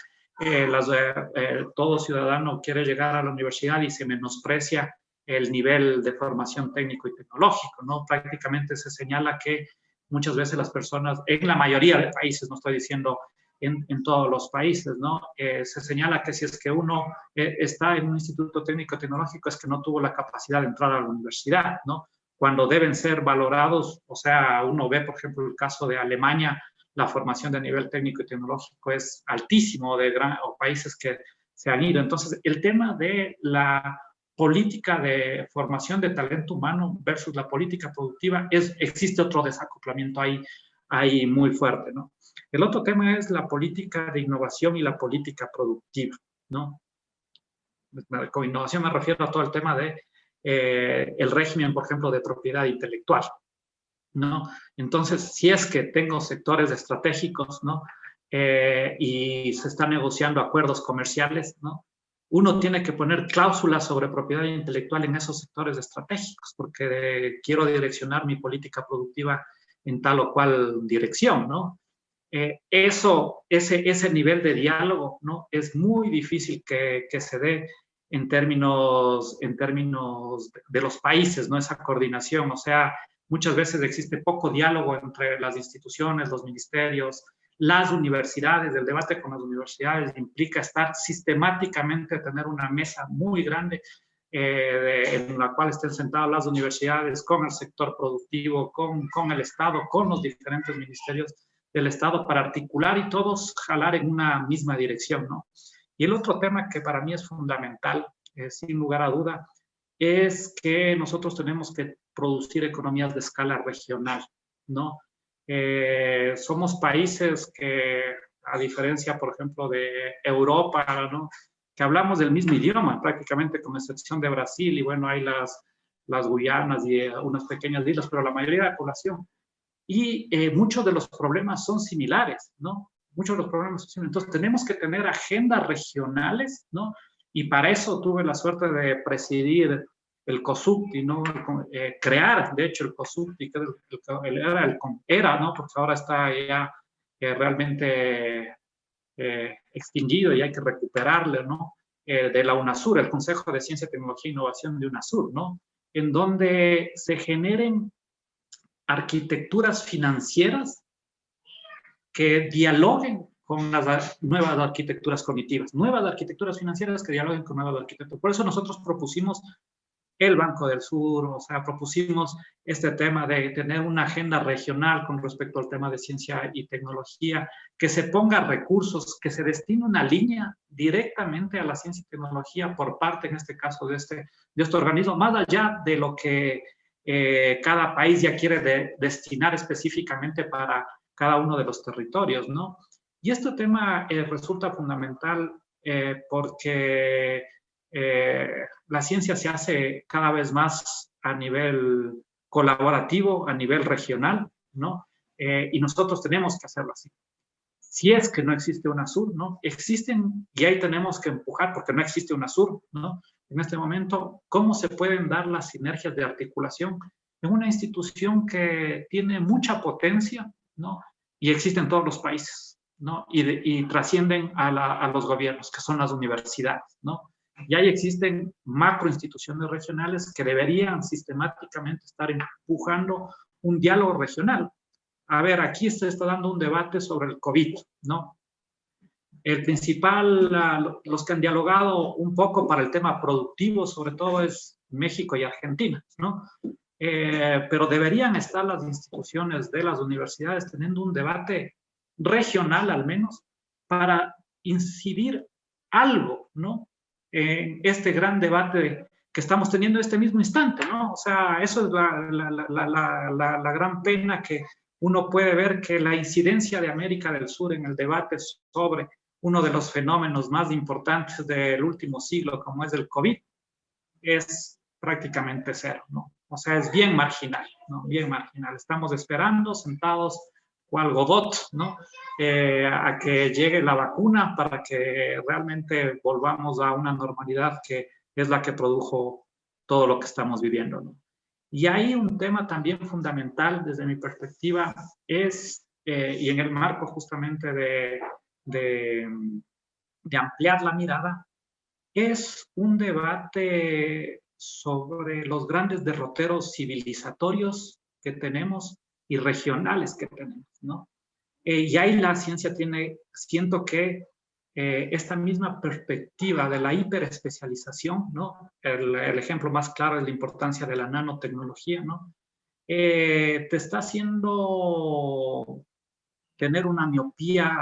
todo ciudadano quiere llegar a la universidad y se menosprecia el nivel de formación técnico y tecnológico, ¿no? Prácticamente se señala que muchas veces las personas, en la mayoría de países, no estoy diciendo en todos los países, ¿no? Se señala que si es que uno está en un instituto técnico tecnológico es que no tuvo la capacidad de entrar a la universidad, ¿no? Cuando deben ser valorados, o sea, uno ve, por ejemplo, el caso de Alemania, la formación de nivel técnico y tecnológico es altísimo o países que se han ido. Entonces, el tema de la política de formación de talento humano versus la política productiva, existe otro desacoplamiento ahí muy fuerte, ¿no? El otro tema es la política de innovación y la política productiva, ¿no? Con innovación me refiero a todo el tema de el régimen, por ejemplo, de propiedad intelectual, ¿no? Entonces, si es que tengo sectores estratégicos, ¿no? Y se están negociando acuerdos comerciales, ¿no? Uno tiene que poner cláusulas sobre propiedad intelectual en esos sectores estratégicos, porque quiero direccionar mi política productiva en tal o cual dirección, ¿no? ese nivel de diálogo, ¿no? Es muy difícil que se dé en términos de los países, ¿no? Esa coordinación, o sea, muchas veces existe poco diálogo entre las instituciones, los ministerios, las universidades. El debate con las universidades implica estar sistemáticamente, tener una mesa muy grande en la cual estén sentadas las universidades con el sector productivo, con el Estado, con los diferentes ministerios del Estado para articular y todos jalar en una misma dirección, ¿no? Y el otro tema que para mí es fundamental, sin lugar a duda, es que nosotros tenemos que producir economías de escala regional, ¿no? Somos países que, a diferencia, por ejemplo, de Europa, ¿no? Que hablamos del mismo idioma, prácticamente con excepción de Brasil, y bueno, hay las Guyanas y unas pequeñas islas, pero la mayoría de la población. Y muchos de los problemas son similares, ¿no? Muchos de los problemas son similares. Entonces, tenemos que tener agendas regionales, ¿no? Y para eso tuve la suerte de presidir el COSUCTI, ¿no? Crear, de hecho, el COSUCTI, que era, ¿no? Porque ahora está ya realmente extinguido y hay que recuperarlo, ¿no? De la UNASUR, el Consejo de Ciencia, Tecnología e Innovación de UNASUR, ¿no? En donde se generen arquitecturas financieras que dialoguen con las nuevas arquitecturas cognitivas, nuevas arquitecturas financieras que dialoguen con nuevas arquitecturas. Por eso nosotros propusimos el Banco del Sur, o sea, propusimos este tema de tener una agenda regional con respecto al tema de ciencia y tecnología, que se ponga recursos, que se destine una línea directamente a la ciencia y tecnología por parte, en este caso, de este organismo, más allá de lo que cada país ya quiere destinar específicamente para cada uno de los territorios, ¿no? Y este tema resulta fundamental porque la ciencia se hace cada vez más a nivel colaborativo, a nivel regional, ¿no? Y nosotros tenemos que hacerlo así. Si es que no existe UNASUR, ¿no? Existen, y ahí tenemos que empujar, porque no existe UNASUR, ¿no? En este momento, ¿cómo se pueden dar las sinergias de articulación en una institución que tiene mucha potencia, ¿no? Y existe en todos los países, ¿no? Y trascienden a los gobiernos, que son las universidades, ¿no? Y ahí existen macroinstituciones regionales que deberían sistemáticamente estar empujando un diálogo regional. A ver, aquí se está dando un debate sobre el COVID, ¿no? El principal, los que han dialogado un poco para el tema productivo, sobre todo, es México y Argentina, ¿no? Pero deberían estar las instituciones de las universidades teniendo un debate regional, al menos, para incidir algo, ¿no? En este gran debate que estamos teniendo en este mismo instante, ¿no? O sea, eso es la gran pena, que uno puede ver que la incidencia de América del Sur en el debate sobre uno de los fenómenos más importantes del último siglo, como es el COVID, es prácticamente cero, ¿no? O sea, es bien marginal, ¿no? Bien marginal. Estamos esperando, sentados cual Godot, ¿no? A que llegue la vacuna para que realmente volvamos a una normalidad que es la que produjo todo lo que estamos viviendo, ¿no? Y hay un tema también fundamental desde mi perspectiva, es, y en el marco justamente de ampliar la mirada, es un debate sobre los grandes derroteros civilizatorios que tenemos y regionales que tenemos, ¿no? Y ahí la ciencia tiene, siento que esta misma perspectiva de la hiperespecialización, ¿no? El ejemplo más claro es la importancia de la nanotecnología, ¿no? Te está haciendo tener una miopía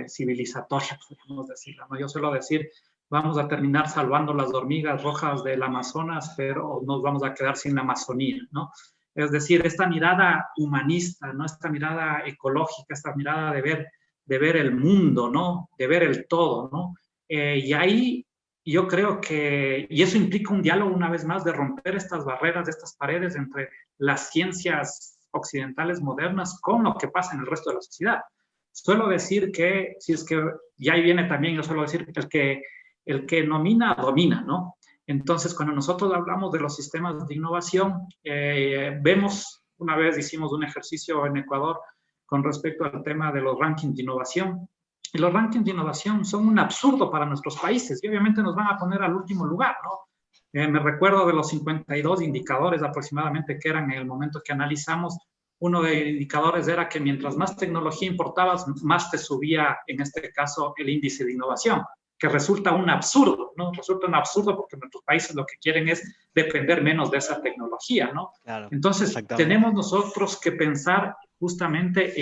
civilizatoria, podemos decirlo, ¿no? Yo suelo decir, vamos a terminar salvando las hormigas rojas del Amazonas, pero nos vamos a quedar sin la Amazonía, ¿no? Es decir, esta mirada humanista, ¿no? Esta mirada ecológica, esta mirada de ver el mundo, ¿no? De ver el todo, ¿no? Y ahí yo creo que, y eso implica un diálogo una vez más de romper estas barreras, estas paredes entre las ciencias occidentales modernas con lo que pasa en el resto de la sociedad. Suelo decir que, si es que, y ahí viene también, yo suelo decir, el que nomina, domina, ¿no? Entonces, cuando nosotros hablamos de los sistemas de innovación, vemos, una vez hicimos un ejercicio en Ecuador con respecto al tema de los rankings de innovación. Y los rankings de innovación son un absurdo para nuestros países y obviamente nos van a poner al último lugar, ¿no? Me recuerdo de los 52 indicadores aproximadamente que eran en el momento que analizamos. Uno de los indicadores era que mientras más tecnología importabas, más te subía, en este caso, el índice de innovación, que resulta un absurdo, ¿no? Resulta un absurdo porque nuestros países lo que quieren es depender menos de esa tecnología, ¿no? Claro, entonces, tenemos nosotros que pensar justamente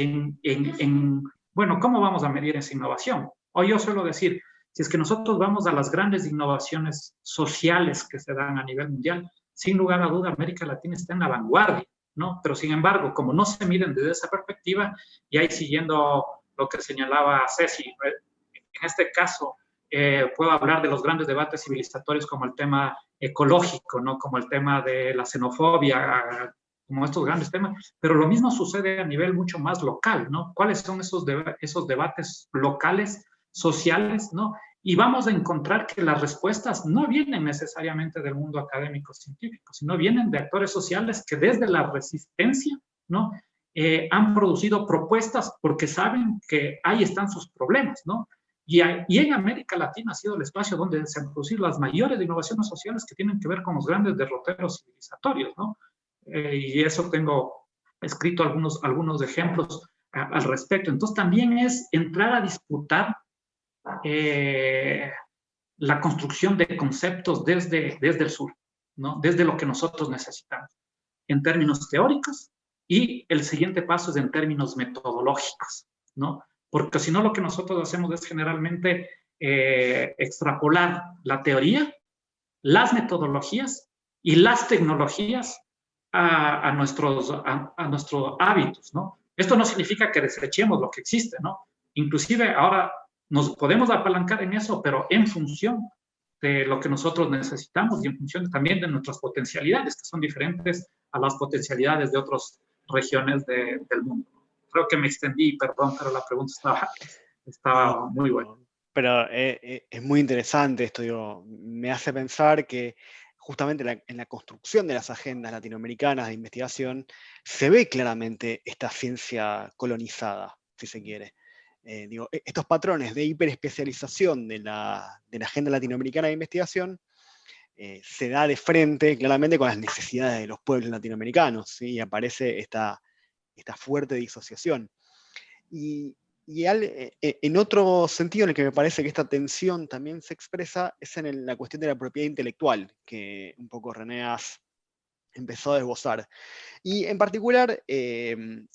bueno, ¿cómo vamos a medir esa innovación? O yo suelo decir, si es que nosotros vamos a las grandes innovaciones sociales que se dan a nivel mundial, sin lugar a duda, América Latina está en la vanguardia, ¿no? Pero sin embargo, como no se miden desde esa perspectiva, y ahí siguiendo lo que señalaba Ceci, en este caso, puedo hablar de los grandes debates civilizatorios como el tema ecológico, ¿no? Como el tema de la xenofobia, como estos grandes temas, pero lo mismo sucede a nivel mucho más local, ¿no? ¿Cuáles son esos debates locales, sociales, ¿no? Y vamos a encontrar que las respuestas no vienen necesariamente del mundo académico científico, sino vienen de actores sociales que desde la resistencia, ¿no? Han producido propuestas porque saben que ahí están sus problemas, ¿no? Y en América Latina ha sido el espacio donde se han producido las mayores innovaciones sociales que tienen que ver con los grandes derroteros civilizatorios, ¿no? Y eso tengo escrito algunos ejemplos al respecto. Entonces también es entrar a disputar la construcción de conceptos desde el sur, ¿no? Desde lo que nosotros necesitamos, en términos teóricos, y el siguiente paso es en términos metodológicos, ¿no? Porque si no, lo que nosotros hacemos es generalmente extrapolar la teoría, las metodologías y las tecnologías a nuestros hábitos, ¿no? Esto no significa que desechemos lo que existe, ¿no? Inclusive ahora nos podemos apalancar en eso, pero en función de lo que nosotros necesitamos y en función también de nuestras potencialidades, que son diferentes a las potencialidades de otras regiones del mundo. Creo que me extendí, perdón, pero la pregunta estaba muy buena. Pero es muy interesante esto, digo, me hace pensar que justamente en la construcción de las agendas latinoamericanas de investigación se ve claramente esta ciencia colonizada, si se quiere. Digo, estos patrones de hiperespecialización de la agenda latinoamericana de investigación se da de frente claramente con las necesidades de los pueblos latinoamericanos, ¿sí? Y aparece esta fuerte disociación. Y en otro sentido en el que me parece que esta tensión también se expresa es en la cuestión de la propiedad intelectual, que un poco René has empezó a esbozar. Y en particular,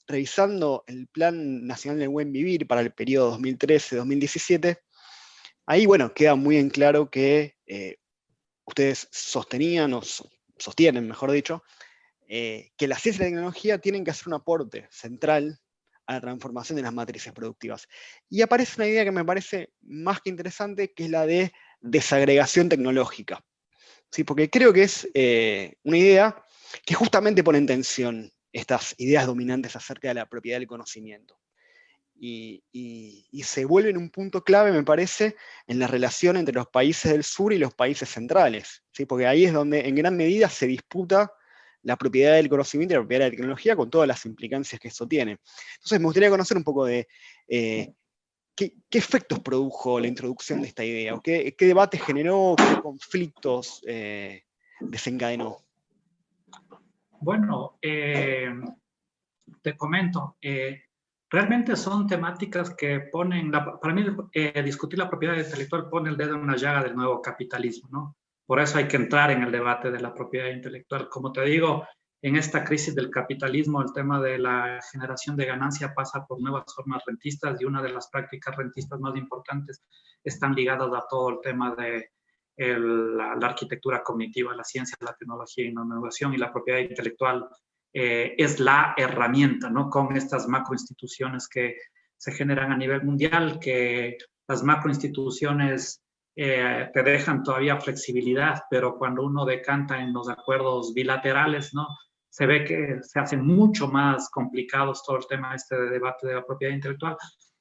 revisando el Plan Nacional del Buen Vivir para el periodo 2013-2017, ahí, bueno, queda muy en claro que ustedes sostenían, o sostienen, mejor dicho, que la ciencia y la tecnología tienen que hacer un aporte central a la transformación de las matrices productivas. Y aparece una idea que me parece más que interesante, que es la de desagregación tecnológica. ¿Sí? Porque creo que es una idea que justamente pone en tensión estas ideas dominantes acerca de la propiedad del conocimiento. Y se vuelve un punto clave, me parece, en la relación entre los países del sur y los países centrales, ¿sí? Porque ahí es donde en gran medida se disputa la propiedad del conocimiento y la propiedad de la tecnología con todas las implicancias que eso tiene. Entonces me gustaría conocer un poco de qué efectos produjo la introducción de esta idea, o qué debate generó, qué conflictos desencadenó. Bueno, te comento, realmente son temáticas que ponen, para mí discutir la propiedad intelectual pone el dedo en una llaga del nuevo capitalismo, ¿no? Por eso hay que entrar en el debate de la propiedad intelectual. Como te digo, en esta crisis del capitalismo, el tema de la generación de ganancia pasa por nuevas formas rentistas y una de las prácticas rentistas más importantes están ligadas a todo el tema de la arquitectura cognitiva, la ciencia, la tecnología y la innovación, y la propiedad intelectual es la herramienta, ¿no? Con estas macroinstituciones que se generan a nivel mundial, que las macroinstituciones te dejan todavía flexibilidad, pero cuando uno decanta en los acuerdos bilaterales, ¿no? Se ve que se hacen mucho más complicados todo el tema de debate de la propiedad intelectual,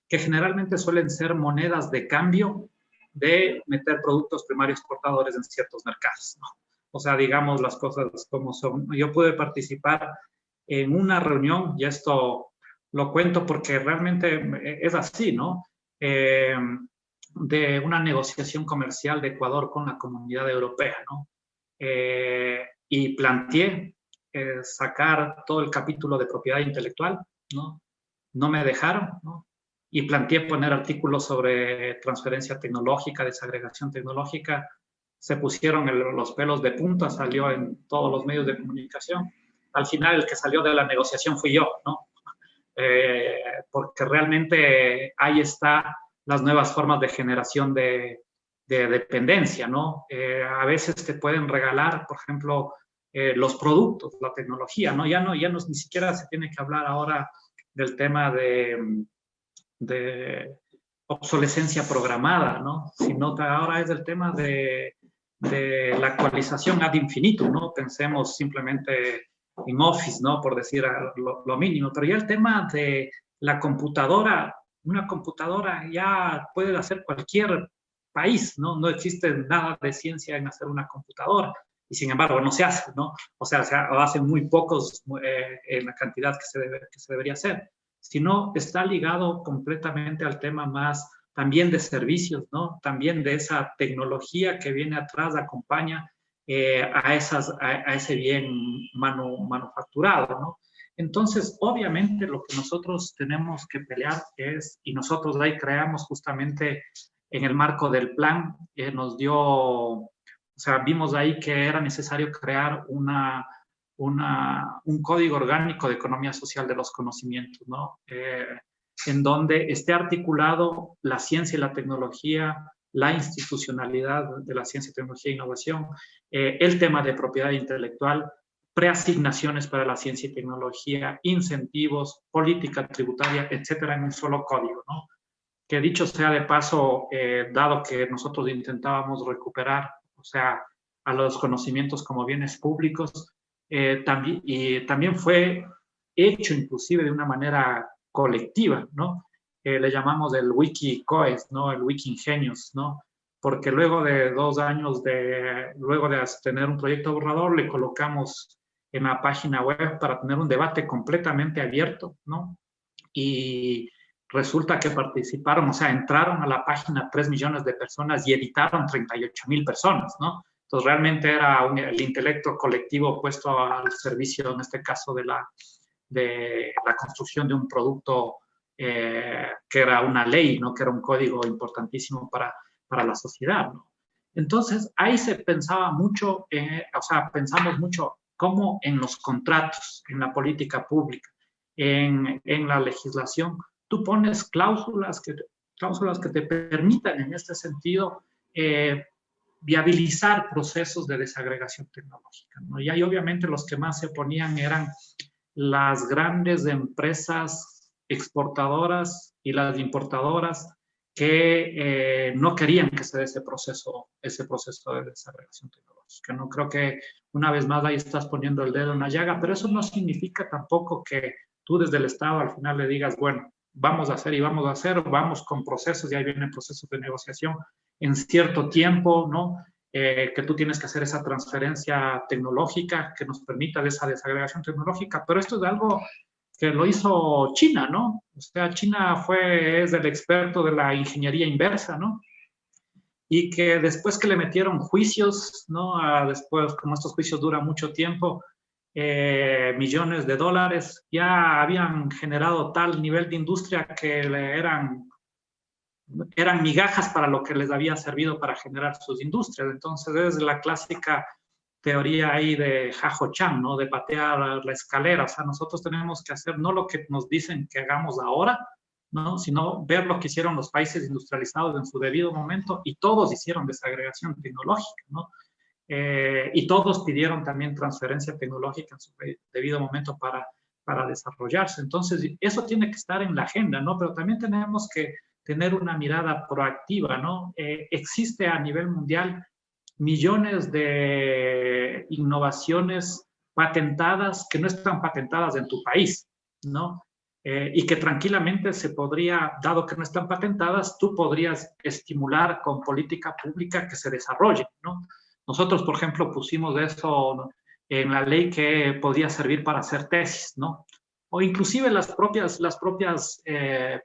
que generalmente suelen ser monedas de cambio de meter productos primarios exportadores en ciertos mercados, ¿no? O sea, digamos las cosas como son. Yo pude participar en una reunión, y esto lo cuento porque realmente es así, ¿no? De una negociación comercial de Ecuador con la Comunidad Europea, ¿no? Y planteé sacar todo el capítulo de propiedad intelectual, ¿no? No me dejaron, ¿no? Y planteé poner artículos sobre transferencia tecnológica, desagregación tecnológica. Se pusieron los pelos de punta, salió en todos los medios de comunicación. Al final el que salió de la negociación fui yo, ¿no? Porque realmente ahí está las nuevas formas de generación de dependencia, ¿no? A veces te pueden regalar, por ejemplo, los productos, la tecnología, ¿no? Ya no, ni siquiera se tiene que hablar ahora del tema de obsolescencia programada, ¿no? Sino que ahora es el tema de la actualización ad infinitum, ¿no? Pensemos simplemente en Office, ¿no? Por decir lo mínimo, pero ya el tema de la computadora, una computadora ya puede hacer cualquier país, ¿no? No existe nada de ciencia en hacer una computadora y sin embargo no se hace, ¿no? O sea, se hacen muy pocos en la cantidad que se debería hacer, sino está ligado completamente al tema más también de servicios, ¿no? También de esa tecnología que viene atrás, acompaña a ese bien manufacturado, ¿no? Entonces, obviamente, lo que nosotros tenemos que pelear es, y nosotros ahí creamos justamente en el marco del plan, nos dio, o sea, vimos ahí que era necesario crear un código orgánico de economía social de los conocimientos, ¿no? En donde esté articulado la ciencia y la tecnología, la institucionalidad de la ciencia, tecnología e innovación, el tema de propiedad intelectual, preasignaciones para la ciencia y tecnología, incentivos, política tributaria, etcétera, en un solo código, ¿no? Que dicho sea de paso, dado que nosotros intentábamos recuperar, o sea, a los conocimientos como bienes públicos, también fue hecho inclusive de una manera colectiva, ¿no? Le llamamos el Wikicoes, ¿no? El Wikingenius, ¿no? Porque luego de 2 años luego de tener un proyecto borrador, le colocamos en la página web para tener un debate completamente abierto, ¿no? Y resulta que participaron, o sea, entraron a la página 3 millones de personas y editaron 38,000 personas, ¿no? Entonces, realmente era el intelecto colectivo puesto al servicio, en este caso, de la construcción de un producto que era una ley, ¿no? Que era un código importantísimo para la sociedad, ¿no? Entonces, ahí se pensaba mucho, o sea, pensamos mucho cómo en los contratos, en la política pública, en la legislación, tú pones cláusulas que te permitan, en este sentido, viabilizar procesos de desagregación tecnológica, ¿no? Y ahí obviamente los que más se oponían eran las grandes empresas exportadoras y las importadoras que no querían que se dé ese proceso de desagregación tecnológica, ¿no? Creo que una vez más ahí estás poniendo el dedo en la llaga, pero eso no significa tampoco que tú desde el Estado al final le digas, bueno, vamos a hacer y vamos a hacer, vamos con procesos, y ahí vienen procesos de negociación en cierto tiempo, ¿no? Que tú tienes que hacer esa transferencia tecnológica que nos permita esa desagregación tecnológica, pero esto es algo que lo hizo China, ¿no? O sea, China es el experto de la ingeniería inversa, ¿no? Y que después que le metieron juicios, ¿no? Después, como estos juicios duran mucho tiempo, millones de dólares, ya habían generado tal nivel de industria que eran migajas para lo que les había servido para generar sus industrias. Entonces es la clásica teoría ahí de Jajo Chan, ¿no? De patear la escalera. O sea, nosotros tenemos que hacer no lo que nos dicen que hagamos ahora, ¿no? Sino ver lo que hicieron los países industrializados en su debido momento, y todos hicieron desagregación tecnológica, ¿no? Y todos pidieron también transferencia tecnológica en su debido momento para desarrollarse. Entonces, eso tiene que estar en la agenda, ¿no? Pero también tenemos que tener una mirada proactiva, ¿no? Existe a nivel mundial millones de innovaciones patentadas que no están patentadas en tu país, ¿no? Y que tranquilamente se podría, dado que no están patentadas, tú podrías estimular con política pública que se desarrolle, ¿no? Nosotros, por ejemplo, pusimos eso en la ley que podía servir para hacer tesis, ¿no? o inclusive las propias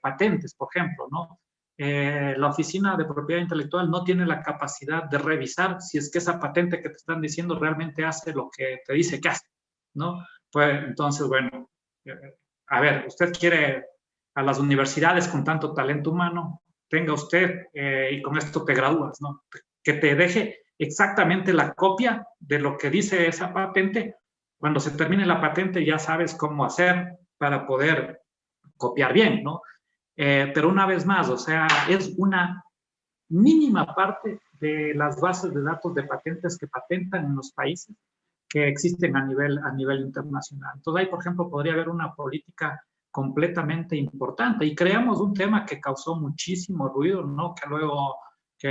patentes, por ejemplo, ¿no? La Oficina de Propiedad Intelectual no tiene la capacidad de revisar si es que esa patente que te están diciendo realmente hace lo que te dice que hace, ¿no? Pues entonces, bueno, a ver, usted quiere a las universidades con tanto talento humano, tenga usted y con esto te gradúas, ¿no? Que te deje exactamente la copia de lo que dice esa patente. Cuando se termine la patente ya sabes cómo hacer para poder copiar bien, ¿no? Pero una vez más, o sea, es una mínima parte de las bases de datos de patentes que patentan en los países que existen a nivel internacional. Entonces ahí, por ejemplo, podría haber una política completamente importante y creamos un tema que causó muchísimo ruido, ¿no? Que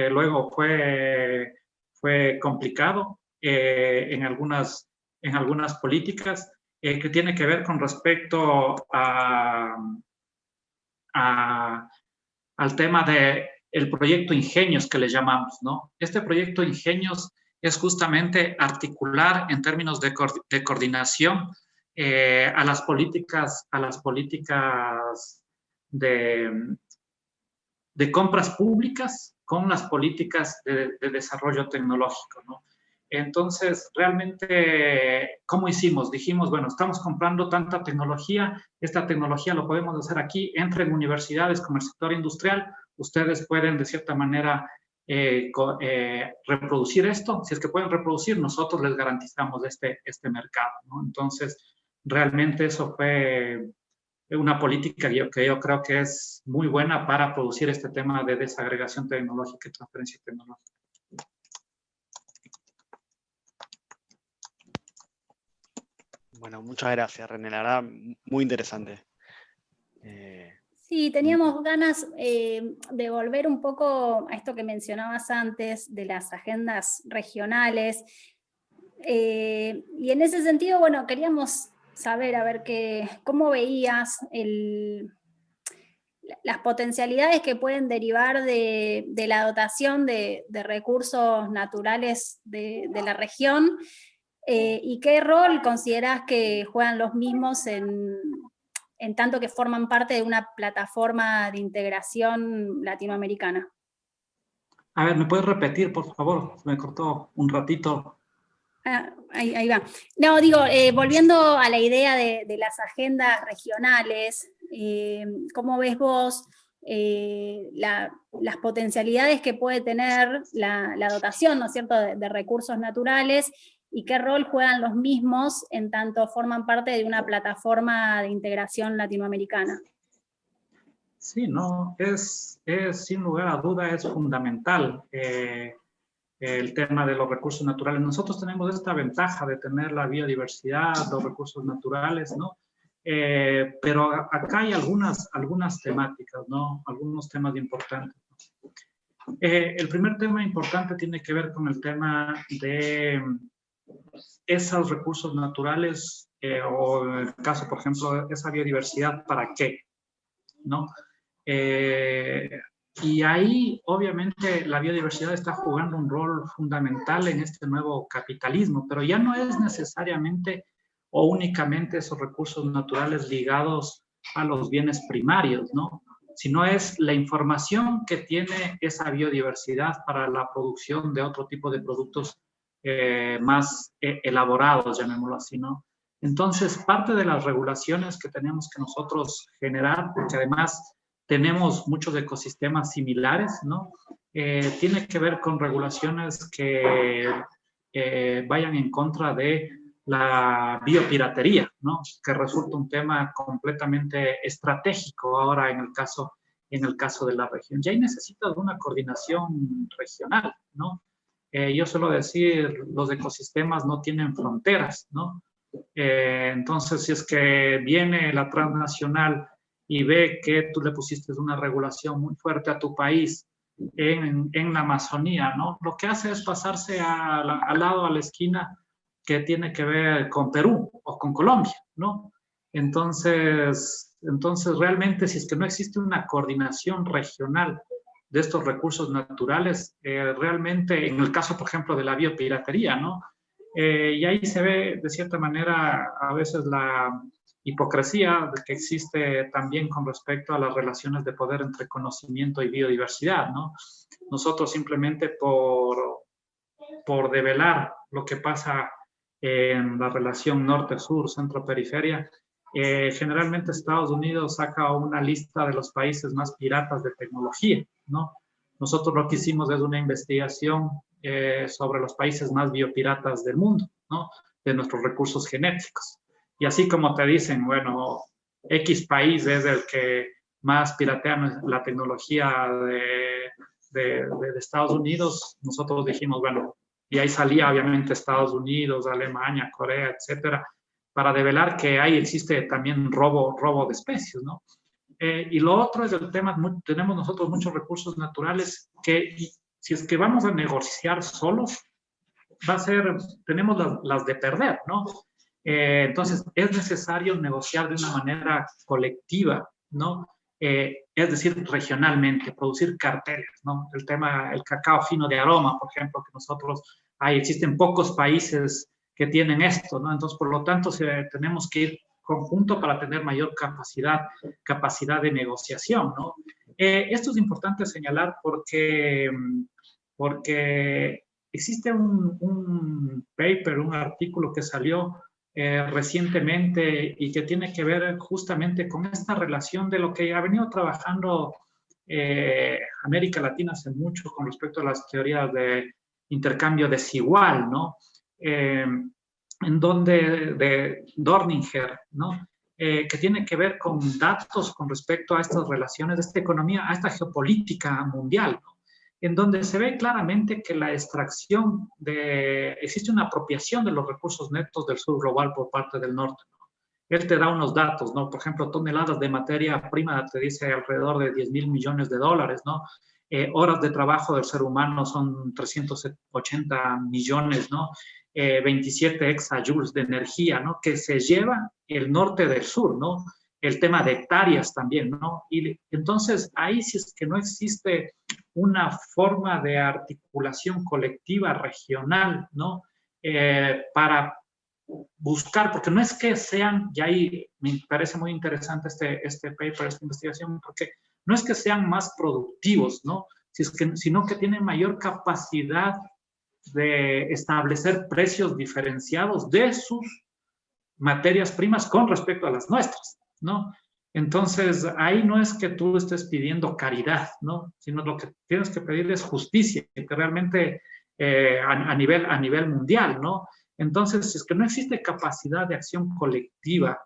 luego fue complicado en algunas políticas que tiene que ver con respecto al tema del proyecto Ingenios que le llamamos, ¿no? Este proyecto Ingenios es justamente articular en términos de coordinación a las políticas de compras públicas con las políticas de desarrollo tecnológico, ¿no? Entonces, realmente, ¿cómo hicimos? Dijimos, bueno, estamos comprando tanta tecnología, esta tecnología lo podemos hacer aquí, entre universidades como el sector industrial, ustedes pueden de cierta manera reproducir esto, si es que pueden reproducir, nosotros les garantizamos este mercado, ¿no? Entonces, realmente eso fue una política que yo creo que es muy buena para producir este tema de desagregación tecnológica y transferencia tecnológica. Bueno, muchas gracias, René. La verdad, muy interesante. Sí, teníamos ganas de volver un poco a esto que mencionabas antes, de las agendas regionales. Y en ese sentido, bueno, queríamos saber, a ver, cómo veías las potencialidades que pueden derivar de la dotación de recursos naturales de la región, y qué rol considerás que juegan los mismos en tanto que forman parte de una plataforma de integración latinoamericana. A ver, ¿me puedes repetir, por favor? Me cortó un ratito. Ahí va. No, digo, volviendo a la idea de las agendas regionales, ¿cómo ves vos las potencialidades que puede tener la dotación, ¿no es cierto?, de recursos naturales, y qué rol juegan los mismos en tanto forman parte de una plataforma de integración latinoamericana? Sí, no, es sin lugar a duda, es fundamental el tema de los recursos naturales. Nosotros tenemos esta ventaja de tener la biodiversidad, los recursos naturales, ¿no? Pero acá hay algunas temáticas, ¿no? Algunos temas importantes. El primer tema importante tiene que ver con el tema de esos recursos naturales, o en el caso, por ejemplo, esa biodiversidad, ¿para qué? ¿No? Y ahí, obviamente, la biodiversidad está jugando un rol fundamental en este nuevo capitalismo, pero ya no es necesariamente o únicamente esos recursos naturales ligados a los bienes primarios, ¿no? Sino es la información que tiene esa biodiversidad para la producción de otro tipo de productos más elaborados, llamémoslo así, ¿no? Entonces, parte de las regulaciones que tenemos que nosotros generar, porque además tenemos muchos ecosistemas similares, ¿no? Tiene que ver con regulaciones que vayan en contra de la biopiratería, ¿no? Que resulta un tema completamente estratégico ahora en el caso de la región. Ya hay necesidad de una coordinación regional, ¿no? Yo suelo decir, los ecosistemas no tienen fronteras, ¿no? Entonces, si es que viene la transnacional y ve que tú le pusiste una regulación muy fuerte a tu país en la Amazonía, ¿no? Lo que hace es pasarse al lado, a la esquina que tiene que ver con Perú o con Colombia, ¿no? Entonces realmente, si es que no existe una coordinación regional de estos recursos naturales, realmente, en el caso, por ejemplo, de la biopiratería, ¿no? Y ahí se ve, de cierta manera, a veces hipocresía que existe también con respecto a las relaciones de poder entre conocimiento y biodiversidad, ¿no? Nosotros simplemente por develar lo que pasa en la relación norte-sur, centro-periferia, generalmente Estados Unidos saca una lista de los países más piratas de tecnología, ¿no? Nosotros lo que hicimos es una investigación sobre los países más biopiratas del mundo, ¿no? De nuestros recursos genéticos. Y así como te dicen, bueno, X país es el que más piratea la tecnología de Estados Unidos, nosotros dijimos, bueno, y ahí salía obviamente Estados Unidos, Alemania, Corea, etcétera, para develar que ahí existe también robo de especies, ¿no? Y lo otro es el tema, tenemos nosotros muchos recursos naturales que si es que vamos a negociar solos, tenemos las de perder, ¿no? Entonces, es necesario negociar de una manera colectiva, ¿no? Es decir, regionalmente, producir carteles, ¿no? El cacao fino de aroma, por ejemplo, que nosotros, existen pocos países que tienen esto, ¿no? Entonces, por lo tanto, tenemos que ir conjunto para tener mayor capacidad de negociación, ¿no? Esto es importante señalar porque existe un paper, un artículo que salió recientemente y que tiene que ver justamente con esta relación de lo que ha venido trabajando América Latina hace mucho con respecto a las teorías de intercambio desigual, ¿no? En donde de Dorninger, ¿no? Que tiene que ver con datos con respecto a estas relaciones de esta economía, a esta geopolítica mundial, ¿no? En donde se ve claramente que la extracción existe una apropiación de los recursos netos del sur global por parte del norte, ¿no? Él te da unos datos, ¿no? Por ejemplo, toneladas de materia prima, te dice alrededor de 10.000 millones de dólares, ¿no? Horas de trabajo del ser humano son 380 millones, ¿no? 27 exajoules de energía, ¿no? Que se lleva el norte del sur, ¿no? El tema de hectáreas también, ¿no? Y entonces ahí si es que no existe una forma de articulación colectiva regional, ¿no? Para buscar, porque no es que sean, y ahí me parece muy interesante este paper, esta investigación, porque no es que sean más productivos, ¿no? Sino que tienen mayor capacidad de establecer precios diferenciados de sus materias primas con respecto a las nuestras, ¿no? Entonces, ahí no es que tú estés pidiendo caridad, ¿no? Sino lo que tienes que pedir es justicia, que realmente a nivel mundial, ¿no? Entonces, si es que no existe capacidad de acción colectiva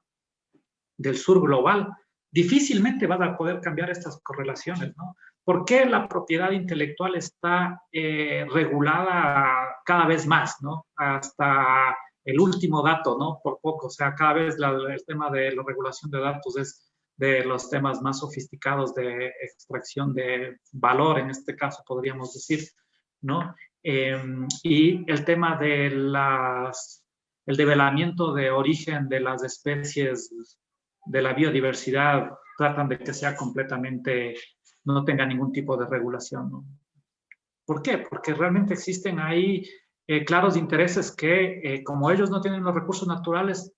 del sur global, difícilmente vas a poder cambiar estas correlaciones, ¿no? ¿Por qué la propiedad intelectual está regulada cada vez más, ¿no? Hasta el último dato, ¿no? Por poco, o sea, cada vez el tema de la regulación de datos es de los temas más sofisticados de extracción de valor, en este caso podríamos decir, ¿no? Y el tema de el develamiento de origen de las especies, de la biodiversidad, tratan de que sea completamente, no tenga ningún tipo de regulación, ¿no? ¿Por qué? Porque realmente existen ahí claros intereses que, como ellos no tienen los recursos naturales,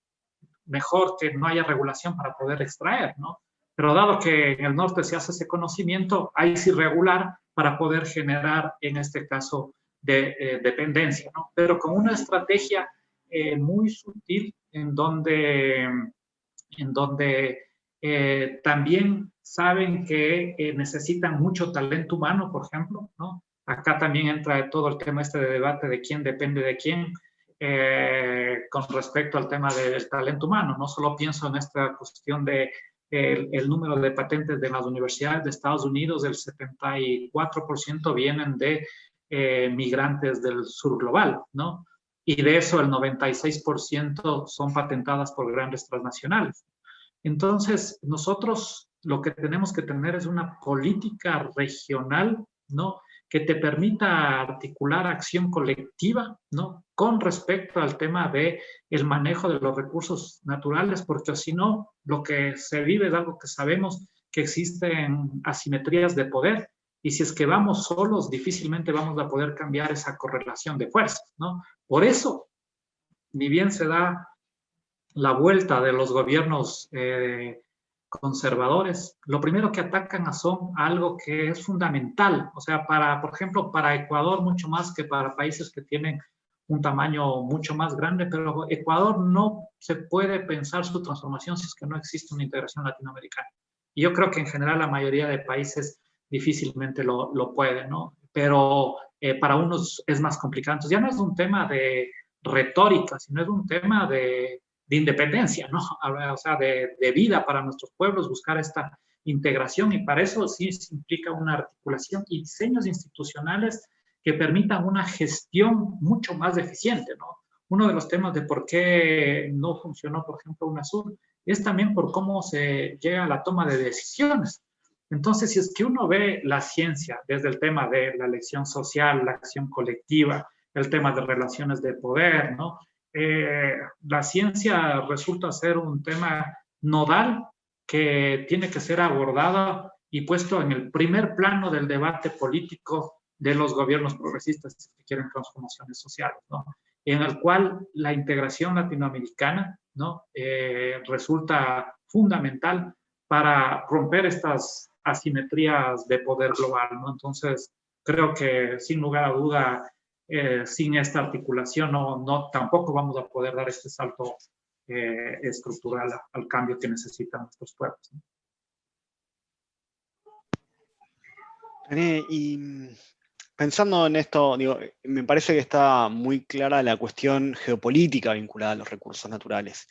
mejor que no haya regulación para poder extraer, ¿no? Pero dado que en el norte se hace ese conocimiento, hay sí regular para poder generar, en este caso, dependencia, ¿no? Pero con una estrategia muy sutil en donde también saben que necesitan mucho talento humano, por ejemplo, ¿no? Acá también entra todo el tema de debate de quién depende de quién con respecto al tema del talento humano. No solo pienso en esta cuestión de el número de patentes de las universidades de Estados Unidos, el 74% vienen de migrantes del sur global, ¿no? Y de eso el 96% son patentadas por grandes transnacionales. Entonces, nosotros lo que tenemos que tener es una política regional, ¿no? Que te permita articular acción colectiva, ¿no? Con respecto al tema de el manejo de los recursos naturales, porque si no, lo que se vive es algo que sabemos que existen asimetrías de poder, y si es que vamos solos, difícilmente vamos a poder cambiar esa correlación de fuerzas, ¿no? Por eso, ni bien se da la vuelta de los gobiernos conservadores, lo primero que atacan son algo que es fundamental, o sea, por ejemplo, para Ecuador mucho más que para países que tienen un tamaño mucho más grande, pero Ecuador no se puede pensar su transformación si es que no existe una integración latinoamericana. Y yo creo que en general la mayoría de países difícilmente lo pueden, ¿no? Pero para unos es más complicado. Entonces ya no es un tema de retórica, sino es un tema de independencia, ¿no? O sea, de vida para nuestros pueblos, buscar esta integración, y para eso sí se implica una articulación y diseños institucionales que permitan una gestión mucho más eficiente, ¿no? Uno de los temas de por qué no funcionó, por ejemplo, UNASUR, es también por cómo se llega a la toma de decisiones. Entonces, si es que uno ve la ciencia desde el tema de la elección social, la acción colectiva, el tema de relaciones de poder, ¿no? La ciencia resulta ser un tema nodal que tiene que ser abordado y puesto en el primer plano del debate político de los gobiernos progresistas que quieren transformaciones sociales, ¿no? En el cual la integración latinoamericana, ¿no? Resulta fundamental para romper estas asimetrías de poder global, ¿no? Entonces, creo que sin lugar a duda, sin esta articulación tampoco vamos a poder dar este salto estructural al cambio que necesitan nuestros pueblos, ¿no? René, y pensando en esto, digo, me parece que está muy clara la cuestión geopolítica vinculada a los recursos naturales.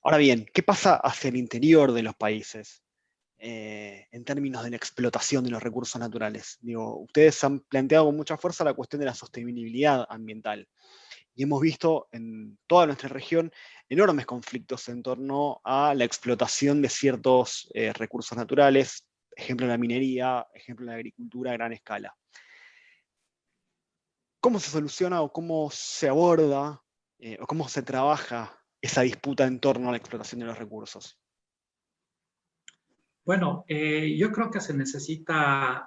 Ahora bien, ¿qué pasa hacia el interior de los países en términos de la explotación de los recursos naturales? Digo, ustedes han planteado con mucha fuerza la cuestión de la sostenibilidad ambiental. Y hemos visto en toda nuestra región enormes conflictos en torno a la explotación de ciertos recursos naturales, ejemplo en la minería, ejemplo en la agricultura a gran escala. ¿Cómo se soluciona o cómo se aborda o cómo se trabaja esa disputa en torno a la explotación de los recursos? Bueno, yo creo que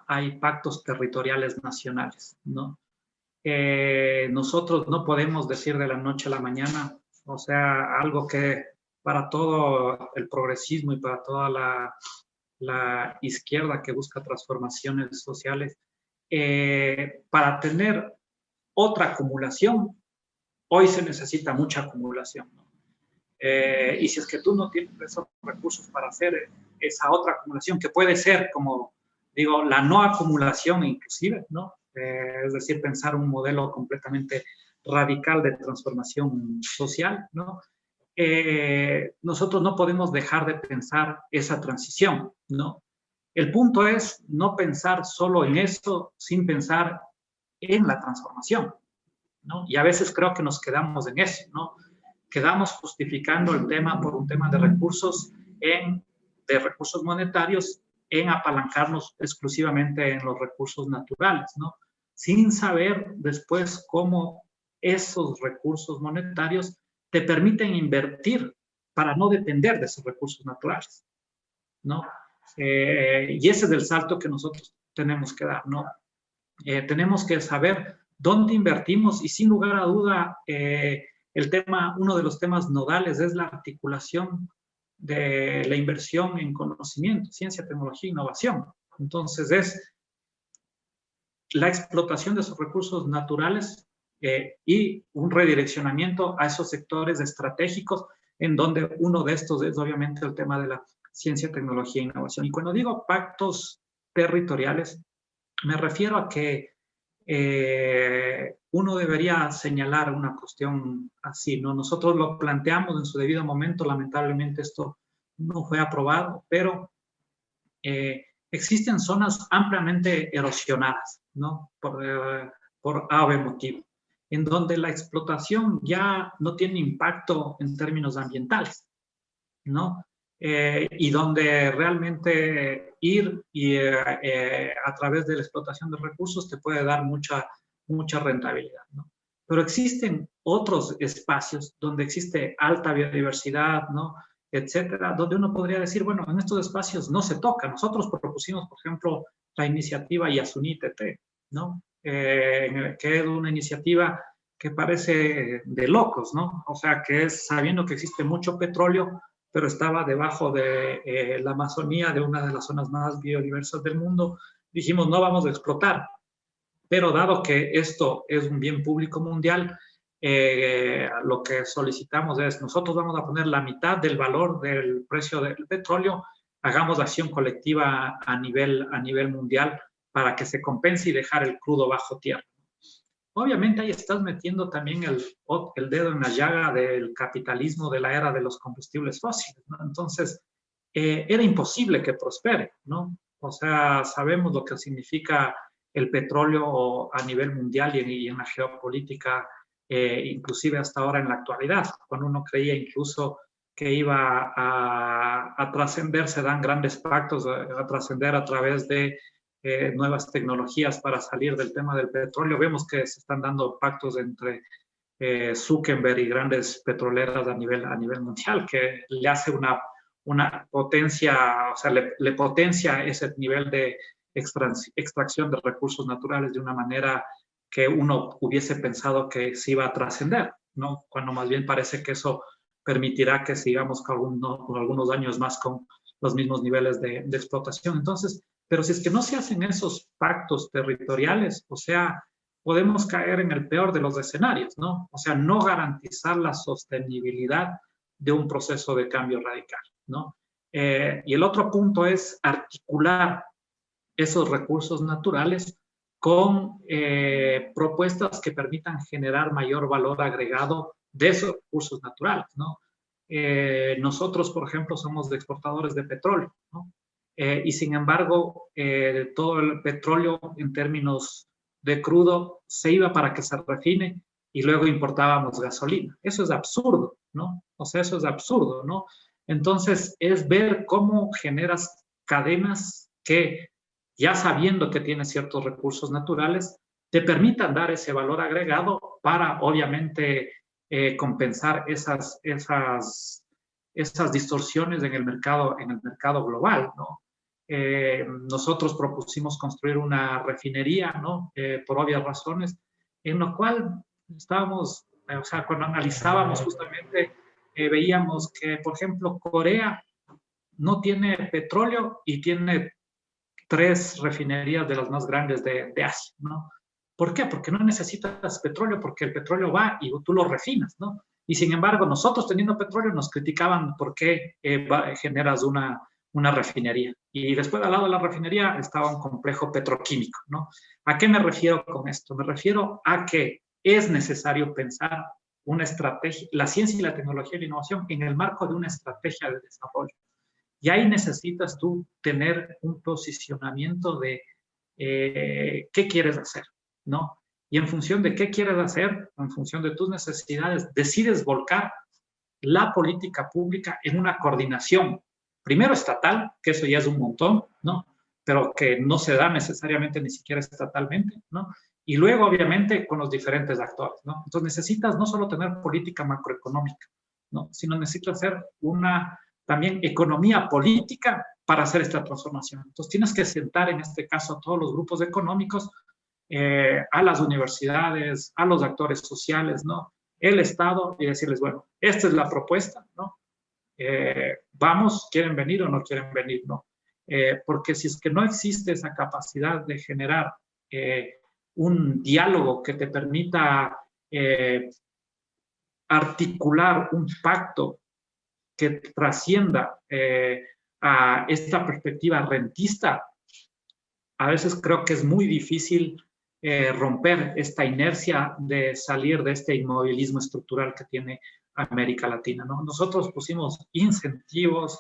hay pactos territoriales nacionales, ¿no? Nosotros no podemos decir de la noche a la mañana, o sea, algo que para todo el progresismo y para toda la izquierda que busca transformaciones sociales, para tener otra acumulación, hoy se necesita mucha acumulación, ¿no? Y si es que tú no tienes esos recursos para hacer esa otra acumulación, que puede ser, como digo, la no acumulación inclusive, ¿no? Es decir, pensar un modelo completamente radical de transformación social, ¿no? Nosotros no podemos dejar de pensar esa transición, ¿no? El punto es no pensar solo en eso sin pensar en la transformación, ¿no? Y a veces creo que nos quedamos en eso, ¿no? Quedamos justificando el tema por un tema de recursos monetarios en apalancarnos exclusivamente en los recursos naturales, ¿no? Sin saber después cómo esos recursos monetarios te permiten invertir para no depender de esos recursos naturales, ¿no? Y ese es el salto que nosotros tenemos que dar, ¿no? Tenemos que saber dónde invertimos y sin lugar a duda, uno de los temas nodales es la articulación de la inversión en conocimiento, ciencia, tecnología e innovación. Entonces es la explotación de esos recursos naturales y un redireccionamiento a esos sectores estratégicos, en donde uno de estos es obviamente el tema de la ciencia, tecnología e innovación. Y cuando digo pactos territoriales, me refiero a que uno debería señalar una cuestión así, ¿no? Nosotros lo planteamos en su debido momento, lamentablemente esto no fue aprobado, pero existen zonas ampliamente erosionadas, ¿no? Por A o B motivo, en donde la explotación ya no tiene impacto en términos ambientales, ¿no? Y donde realmente ir y a través de la explotación de recursos te puede dar mucha rentabilidad, ¿no? Pero existen otros espacios donde existe alta biodiversidad, ¿no? Etcétera, donde uno podría decir, bueno, en estos espacios no se toca. Nosotros propusimos, por ejemplo, la iniciativa Yasuní TT, ¿no? Que es una iniciativa que parece de locos, ¿no? O sea, que es sabiendo que existe mucho petróleo, pero estaba debajo de la Amazonía, de una de las zonas más biodiversas del mundo, dijimos, no vamos a explotar. Pero dado que esto es un bien público mundial, lo que solicitamos es, nosotros vamos a poner la mitad del valor del precio del petróleo, hagamos acción colectiva a nivel mundial para que se compense y dejar el crudo bajo tierra. Obviamente ahí estás metiendo también el dedo en la llaga del capitalismo de la era de los combustibles fósiles, ¿no? Entonces, era imposible que prospere, ¿no? O sea, sabemos lo que significa el petróleo a nivel mundial y en la geopolítica, inclusive hasta ahora en la actualidad, cuando uno creía incluso que iba a trascender, se dan grandes pactos a trascender a través de nuevas tecnologías para salir del tema del petróleo. Vemos que se están dando pactos entre Zuckerberg y grandes petroleras a nivel mundial, que le hace una potencia, o sea, le potencia ese nivel de extracción de recursos naturales de una manera que uno hubiese pensado que se iba a trascender, ¿no? Cuando más bien parece que eso permitirá que sigamos con algunos años más con los mismos niveles de explotación. Entonces, pero si es que no se hacen esos pactos territoriales, o sea, podemos caer en el peor de los escenarios, ¿no? O sea, no garantizar la sostenibilidad de un proceso de cambio radical, ¿no? Y el otro punto es articular esos recursos naturales con propuestas que permitan generar mayor valor agregado de esos recursos naturales, ¿no? Nosotros, por ejemplo, somos exportadores de petróleo, ¿no? Y sin embargo, todo el petróleo en términos de crudo se iba para que se refine y luego importábamos gasolina. Eso es absurdo, ¿no? O sea, eso es absurdo, ¿no? Entonces, es ver cómo generas cadenas que, ya sabiendo que tienes ciertos recursos naturales, te permitan dar ese valor agregado para, obviamente, compensar esas distorsiones en el mercado global, ¿no? Nosotros propusimos construir una refinería, ¿no? Por obvias razones, en lo cual estábamos, o sea, cuando analizábamos justamente, veíamos que, por ejemplo, Corea no tiene petróleo y tiene 3 refinerías de las más grandes de Asia, ¿no? ¿Por qué? Porque no necesitas petróleo, porque el petróleo va y tú lo refinas, ¿no? Y sin embargo, nosotros teniendo petróleo nos criticaban por qué generas una refinería. Y después al lado de la refinería estaba un complejo petroquímico, ¿no? ¿A qué me refiero con esto? Me refiero a que es necesario pensar una estrategia, la ciencia y la tecnología y la innovación en el marco de una estrategia de desarrollo. Y ahí necesitas tú tener un posicionamiento de qué quieres hacer, ¿no? Y en función de qué quieres hacer, en función de tus necesidades, decides volcar la política pública en una coordinación, primero estatal, que eso ya es un montón, ¿no? Pero que no se da necesariamente ni siquiera estatalmente, ¿no? Y luego, obviamente, con los diferentes actores, ¿no? Entonces necesitas no solo tener política macroeconómica, ¿no? Sino necesitas hacer una también economía política para hacer esta transformación. Entonces tienes que sentar en este caso a todos los grupos económicos, a las universidades, a los actores sociales, ¿no? El Estado, y decirles, bueno, esta es la propuesta, ¿no? Vamos, ¿quieren venir o no quieren venir? ¿No? Porque si es que no existe esa capacidad de generar un diálogo que te permita articular un pacto que trascienda a esta perspectiva rentista, a veces creo que es muy difícil romper esta inercia de salir de este inmovilismo estructural que tiene América Latina, ¿no? Nosotros pusimos incentivos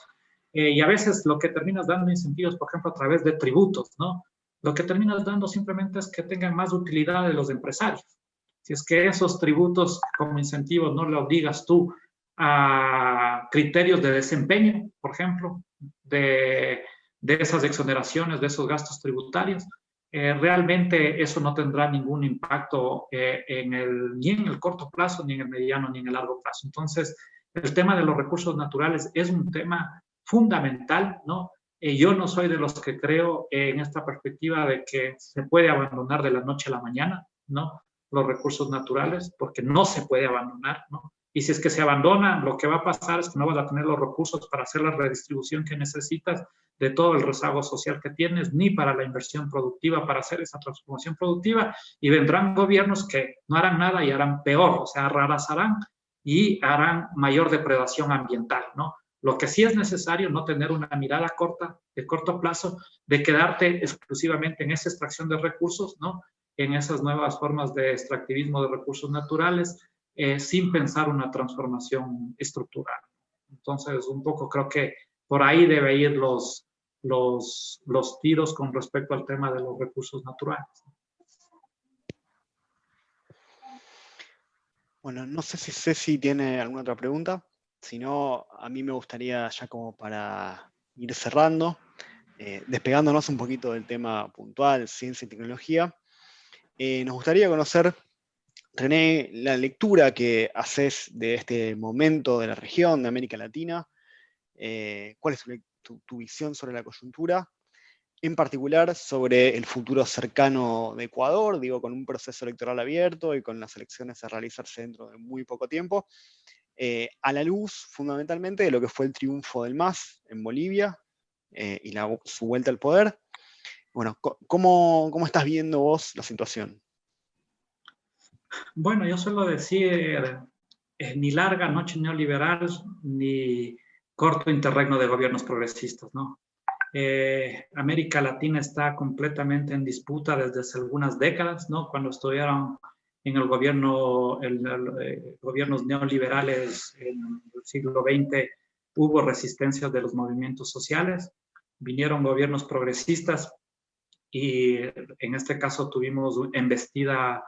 y a veces lo que terminas dando incentivos, por ejemplo, a través de tributos, ¿no? Lo que terminas dando simplemente es que tengan más utilidad de los empresarios. Si es que esos tributos como incentivos no le obligas tú a criterios de desempeño, por ejemplo, de esas exoneraciones, de esos gastos tributarios, realmente eso no tendrá ningún impacto ni en el corto plazo, ni en el mediano, ni en el largo plazo. Entonces, el tema de los recursos naturales es un tema fundamental, ¿no? Yo no soy de los que creo en esta perspectiva de que se puede abandonar de la noche a la mañana, ¿no? los recursos naturales, porque no se puede abandonar, ¿no? Y si es que se abandona, lo que va a pasar es que no vas a tener los recursos para hacer la redistribución que necesitas de todo el rezago social que tienes, ni para la inversión productiva, para hacer esa transformación productiva, y vendrán gobiernos que no harán nada y harán peor, o sea, arrasarán y harán mayor depredación ambiental, ¿no? Lo que sí es necesario, no tener una mirada corta, de corto plazo, de quedarte exclusivamente en esa extracción de recursos, ¿no? En esas nuevas formas de extractivismo de recursos naturales, sin pensar una transformación estructural. Entonces, un poco creo que por ahí debe ir los tiros con respecto al tema de los recursos naturales. Bueno, no sé si Ceci tiene alguna otra pregunta. Si no, a mí me gustaría ya como para ir cerrando, despegándonos un poquito del tema puntual, ciencia y tecnología, nos gustaría conocer, René, la lectura que haces de este momento de la región, de América Latina. ¿Cuál es tu visión sobre la coyuntura? En particular sobre el futuro cercano de Ecuador, digo, con un proceso electoral abierto y con las elecciones a realizarse dentro de muy poco tiempo, a la luz fundamentalmente de lo que fue el triunfo del MAS en Bolivia y su vuelta al poder. Bueno, ¿cómo estás viendo vos la situación? Bueno, yo suelo decir, ni larga noche neoliberal, ni corto interregno de gobiernos progresistas, ¿no? América Latina está completamente en disputa desde hace algunas décadas, ¿no? Cuando estuvieron en el gobierno, gobiernos neoliberales en el siglo XX, hubo resistencias de los movimientos sociales, vinieron gobiernos progresistas y en este caso tuvimos embestida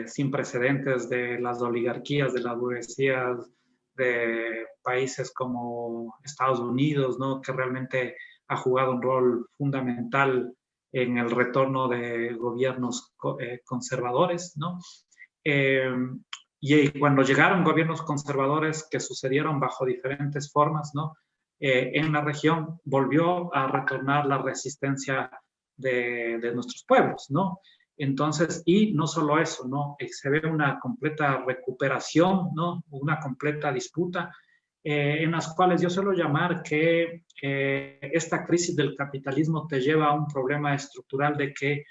sin precedentes de las oligarquías, de las burguesías de países como Estados Unidos, ¿no? Que realmente ha jugado un rol fundamental en el retorno de gobiernos conservadores, ¿no? Y cuando llegaron gobiernos conservadores que sucedieron bajo diferentes formas, ¿no? En la región volvió a retornar la resistencia de nuestros pueblos, ¿no? Entonces, y no solo eso, ¿no? Se ve una completa recuperación, ¿no? Una completa disputa, en las cuales yo suelo llamar que esta crisis del capitalismo te lleva a un problema estructural de que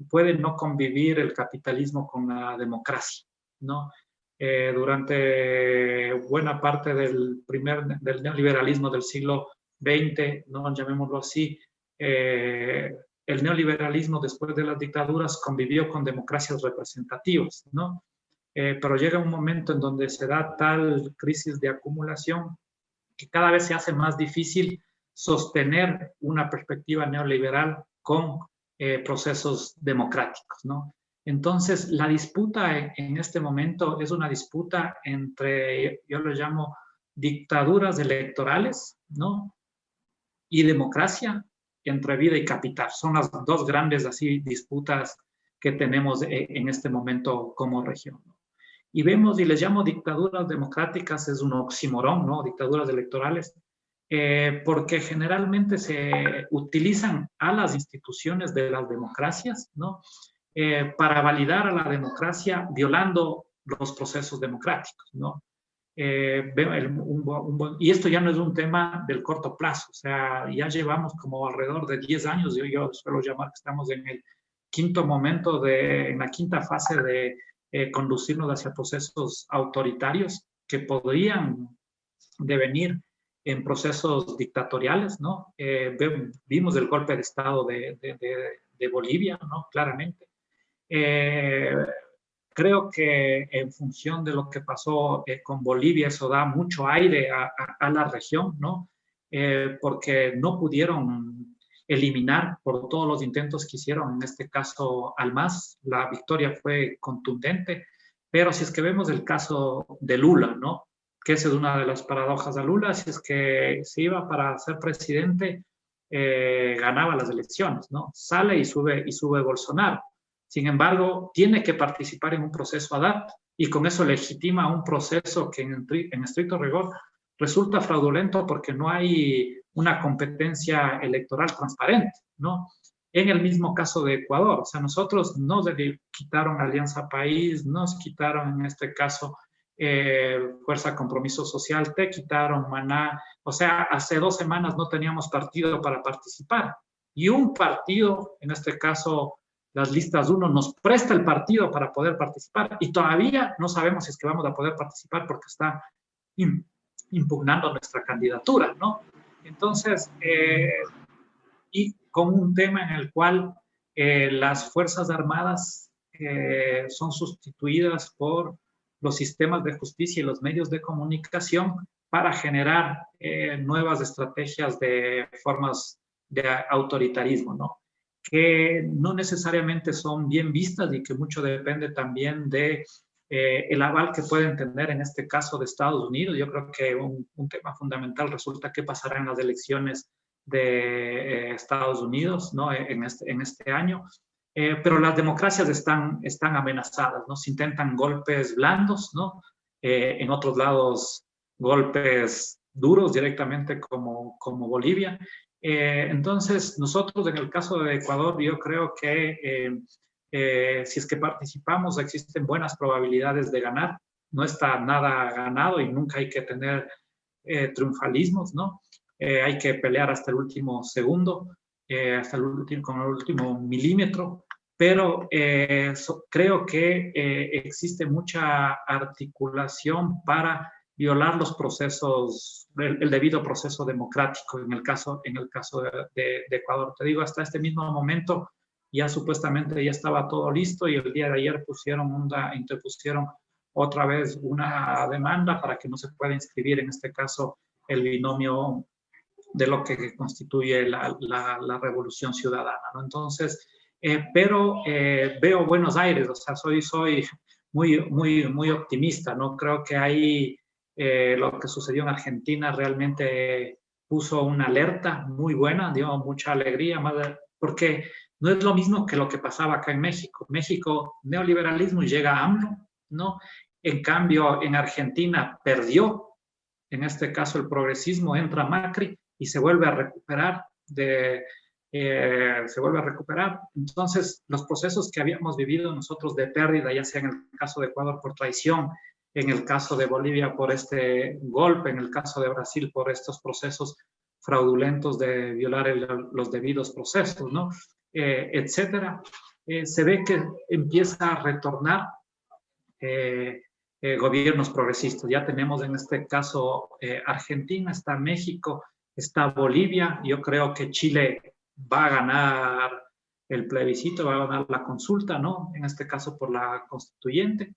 puede no convivir el capitalismo con la democracia, ¿no? Durante buena parte del neoliberalismo del siglo XX, ¿no? Llamémoslo así, el neoliberalismo después de las dictaduras convivió con democracias representativas, ¿no? Pero llega un momento en donde se da tal crisis de acumulación que cada vez se hace más difícil sostener una perspectiva neoliberal con procesos democráticos, ¿no? Entonces, la disputa en este momento es una disputa entre, yo lo llamo, dictaduras electorales, ¿no? Y democracia, entre vida y capital. Son las dos grandes así disputas que tenemos en este momento como región, ¿no? Y vemos, y les llamo dictaduras democráticas, es un oxímoron, ¿no? Dictaduras electorales, porque generalmente se utilizan a las instituciones de las democracias, ¿no? Para validar a la democracia violando los procesos democráticos, ¿no? Y esto ya no es un tema del corto plazo, o sea, ya llevamos como alrededor de 10 años, yo suelo llamar que estamos en el quinto momento, en la quinta fase de conducirnos hacia procesos autoritarios que podrían devenir en procesos dictatoriales, ¿no? Vimos el golpe de Estado de Bolivia, ¿no? Claramente. Creo que en función de lo que pasó con Bolivia, eso da mucho aire a la región, ¿no? Porque no pudieron eliminar por todos los intentos que hicieron, en este caso al MAS, la victoria fue contundente, pero si es que vemos el caso de Lula, ¿no? Que esa es una de las paradojas de Lula, si es que se iba para ser presidente, ganaba las elecciones, ¿no? Sale y sube Bolsonaro. Sin embargo, tiene que participar en un proceso ADAPT y con eso legitima un proceso que en estricto rigor resulta fraudulento porque no hay una competencia electoral transparente, ¿no? En el mismo caso de Ecuador, o sea, nosotros nos quitaron Alianza País, nos quitaron en este caso Fuerza Compromiso Social, te quitaron Maná, o sea, hace 2 semanas no teníamos partido para participar. Y un partido, en este caso las listas 1, nos presta el partido para poder participar y todavía no sabemos si es que vamos a poder participar porque está impugnando nuestra candidatura, ¿no? Entonces, y con un tema en el cual las Fuerzas Armadas son sustituidas por los sistemas de justicia y los medios de comunicación para generar nuevas estrategias de formas de autoritarismo, ¿no? Que no necesariamente son bien vistas y que mucho depende también de el aval que pueden tener en este caso de Estados Unidos. Yo creo que un tema fundamental resulta qué pasará en las elecciones de Estados Unidos, ¿no? En este año. Pero las democracias están amenazadas, ¿no? Se intentan golpes blandos, ¿no? En otros lados, golpes duros directamente como Bolivia. Entonces, nosotros en el caso de Ecuador, yo creo que si es que participamos, existen buenas probabilidades de ganar. No está nada ganado y nunca hay que tener triunfalismos, ¿no? Hay que pelear hasta el último segundo, con el último milímetro, pero creo que existe mucha articulación para violar los procesos, el debido proceso democrático en el caso de Ecuador. Te digo, hasta este mismo momento ya supuestamente ya estaba todo listo y el día de ayer interpusieron otra vez una demanda para que no se pueda inscribir en este caso el binomio de lo que constituye la revolución ciudadana, ¿no? Entonces, pero veo Buenos Aires, o sea, soy muy optimista, ¿no? Creo que ahí lo que sucedió en Argentina realmente puso una alerta muy buena, dio mucha alegría, porque no es lo mismo que lo que pasaba acá en México. México, neoliberalismo y llega a AMLO, ¿no? En cambio, en Argentina perdió, en este caso el progresismo, entra Macri y se vuelve a recuperar Entonces, los procesos que habíamos vivido nosotros de pérdida, ya sea en el caso de Ecuador por traición, en el caso de Bolivia por este golpe, en el caso de Brasil por estos procesos fraudulentos de violar los debidos procesos, ¿no? Etcétera. Se ve que empieza a retornar gobiernos progresistas. Ya tenemos en este caso Argentina, está México, está Bolivia. Yo creo que Chile va a ganar el plebiscito, va a ganar la consulta, ¿no? En este caso por la constituyente,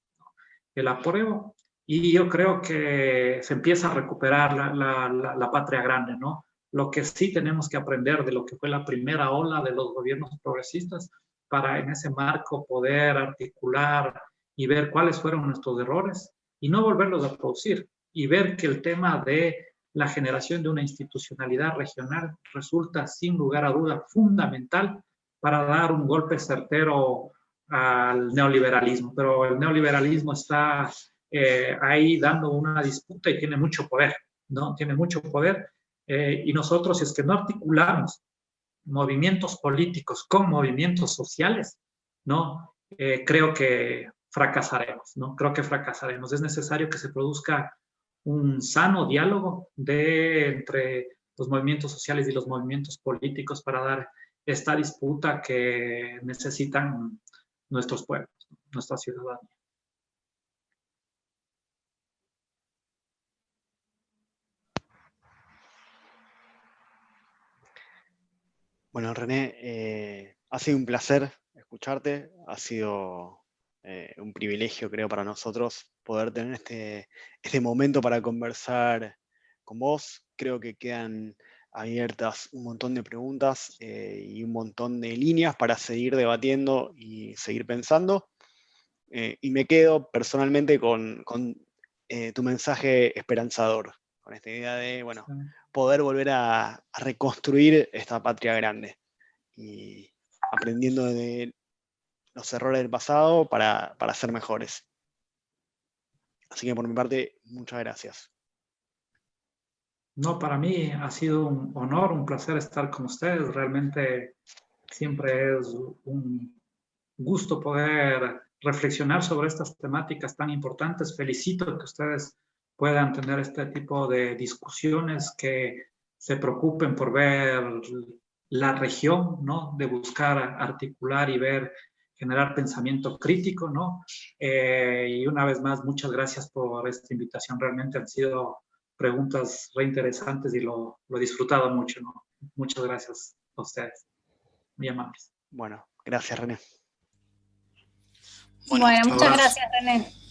el apruebo. Y yo creo que se empieza a recuperar la patria grande, ¿no? Lo que sí tenemos que aprender de lo que fue la primera ola de los gobiernos progresistas para en ese marco poder articular y ver cuáles fueron nuestros errores y no volverlos a producir y ver que el tema de la generación de una institucionalidad regional resulta sin lugar a duda fundamental para dar un golpe certero al neoliberalismo. Pero el neoliberalismo está ahí dando una disputa y tiene mucho poder, ¿no? Tiene mucho poder y nosotros, si es que no articulamos movimientos políticos con movimientos sociales, ¿no? Creo que fracasaremos, ¿no? Creo que fracasaremos. Es necesario que se produzca un sano diálogo entre los movimientos sociales y los movimientos políticos para dar esta disputa que necesitan nuestros pueblos, nuestra ciudadanía. Bueno, René, ha sido un placer escucharte, ha sido un privilegio, creo, para nosotros poder tener este momento para conversar con vos. Creo que quedan abiertas un montón de preguntas y un montón de líneas para seguir debatiendo y seguir pensando. Y me quedo personalmente con tu mensaje esperanzador, con esta idea de, bueno, poder volver a reconstruir esta patria grande y aprendiendo de los errores del pasado para ser mejores. Así que por mi parte, muchas gracias. No, para mí ha sido un honor, un placer estar con ustedes. Realmente Siempre es un gusto poder reflexionar sobre estas temáticas tan importantes. Felicito que ustedes puedan tener este tipo de discusiones, que se preocupen por ver la región, ¿no? De buscar articular y ver, generar pensamiento crítico, ¿no? Y una vez más, muchas gracias por esta invitación. Realmente han sido preguntas re interesantes y lo he disfrutado mucho, ¿no? Muchas gracias a ustedes. Muy amables. Bueno, gracias, René. Bueno, muchas gracias, René.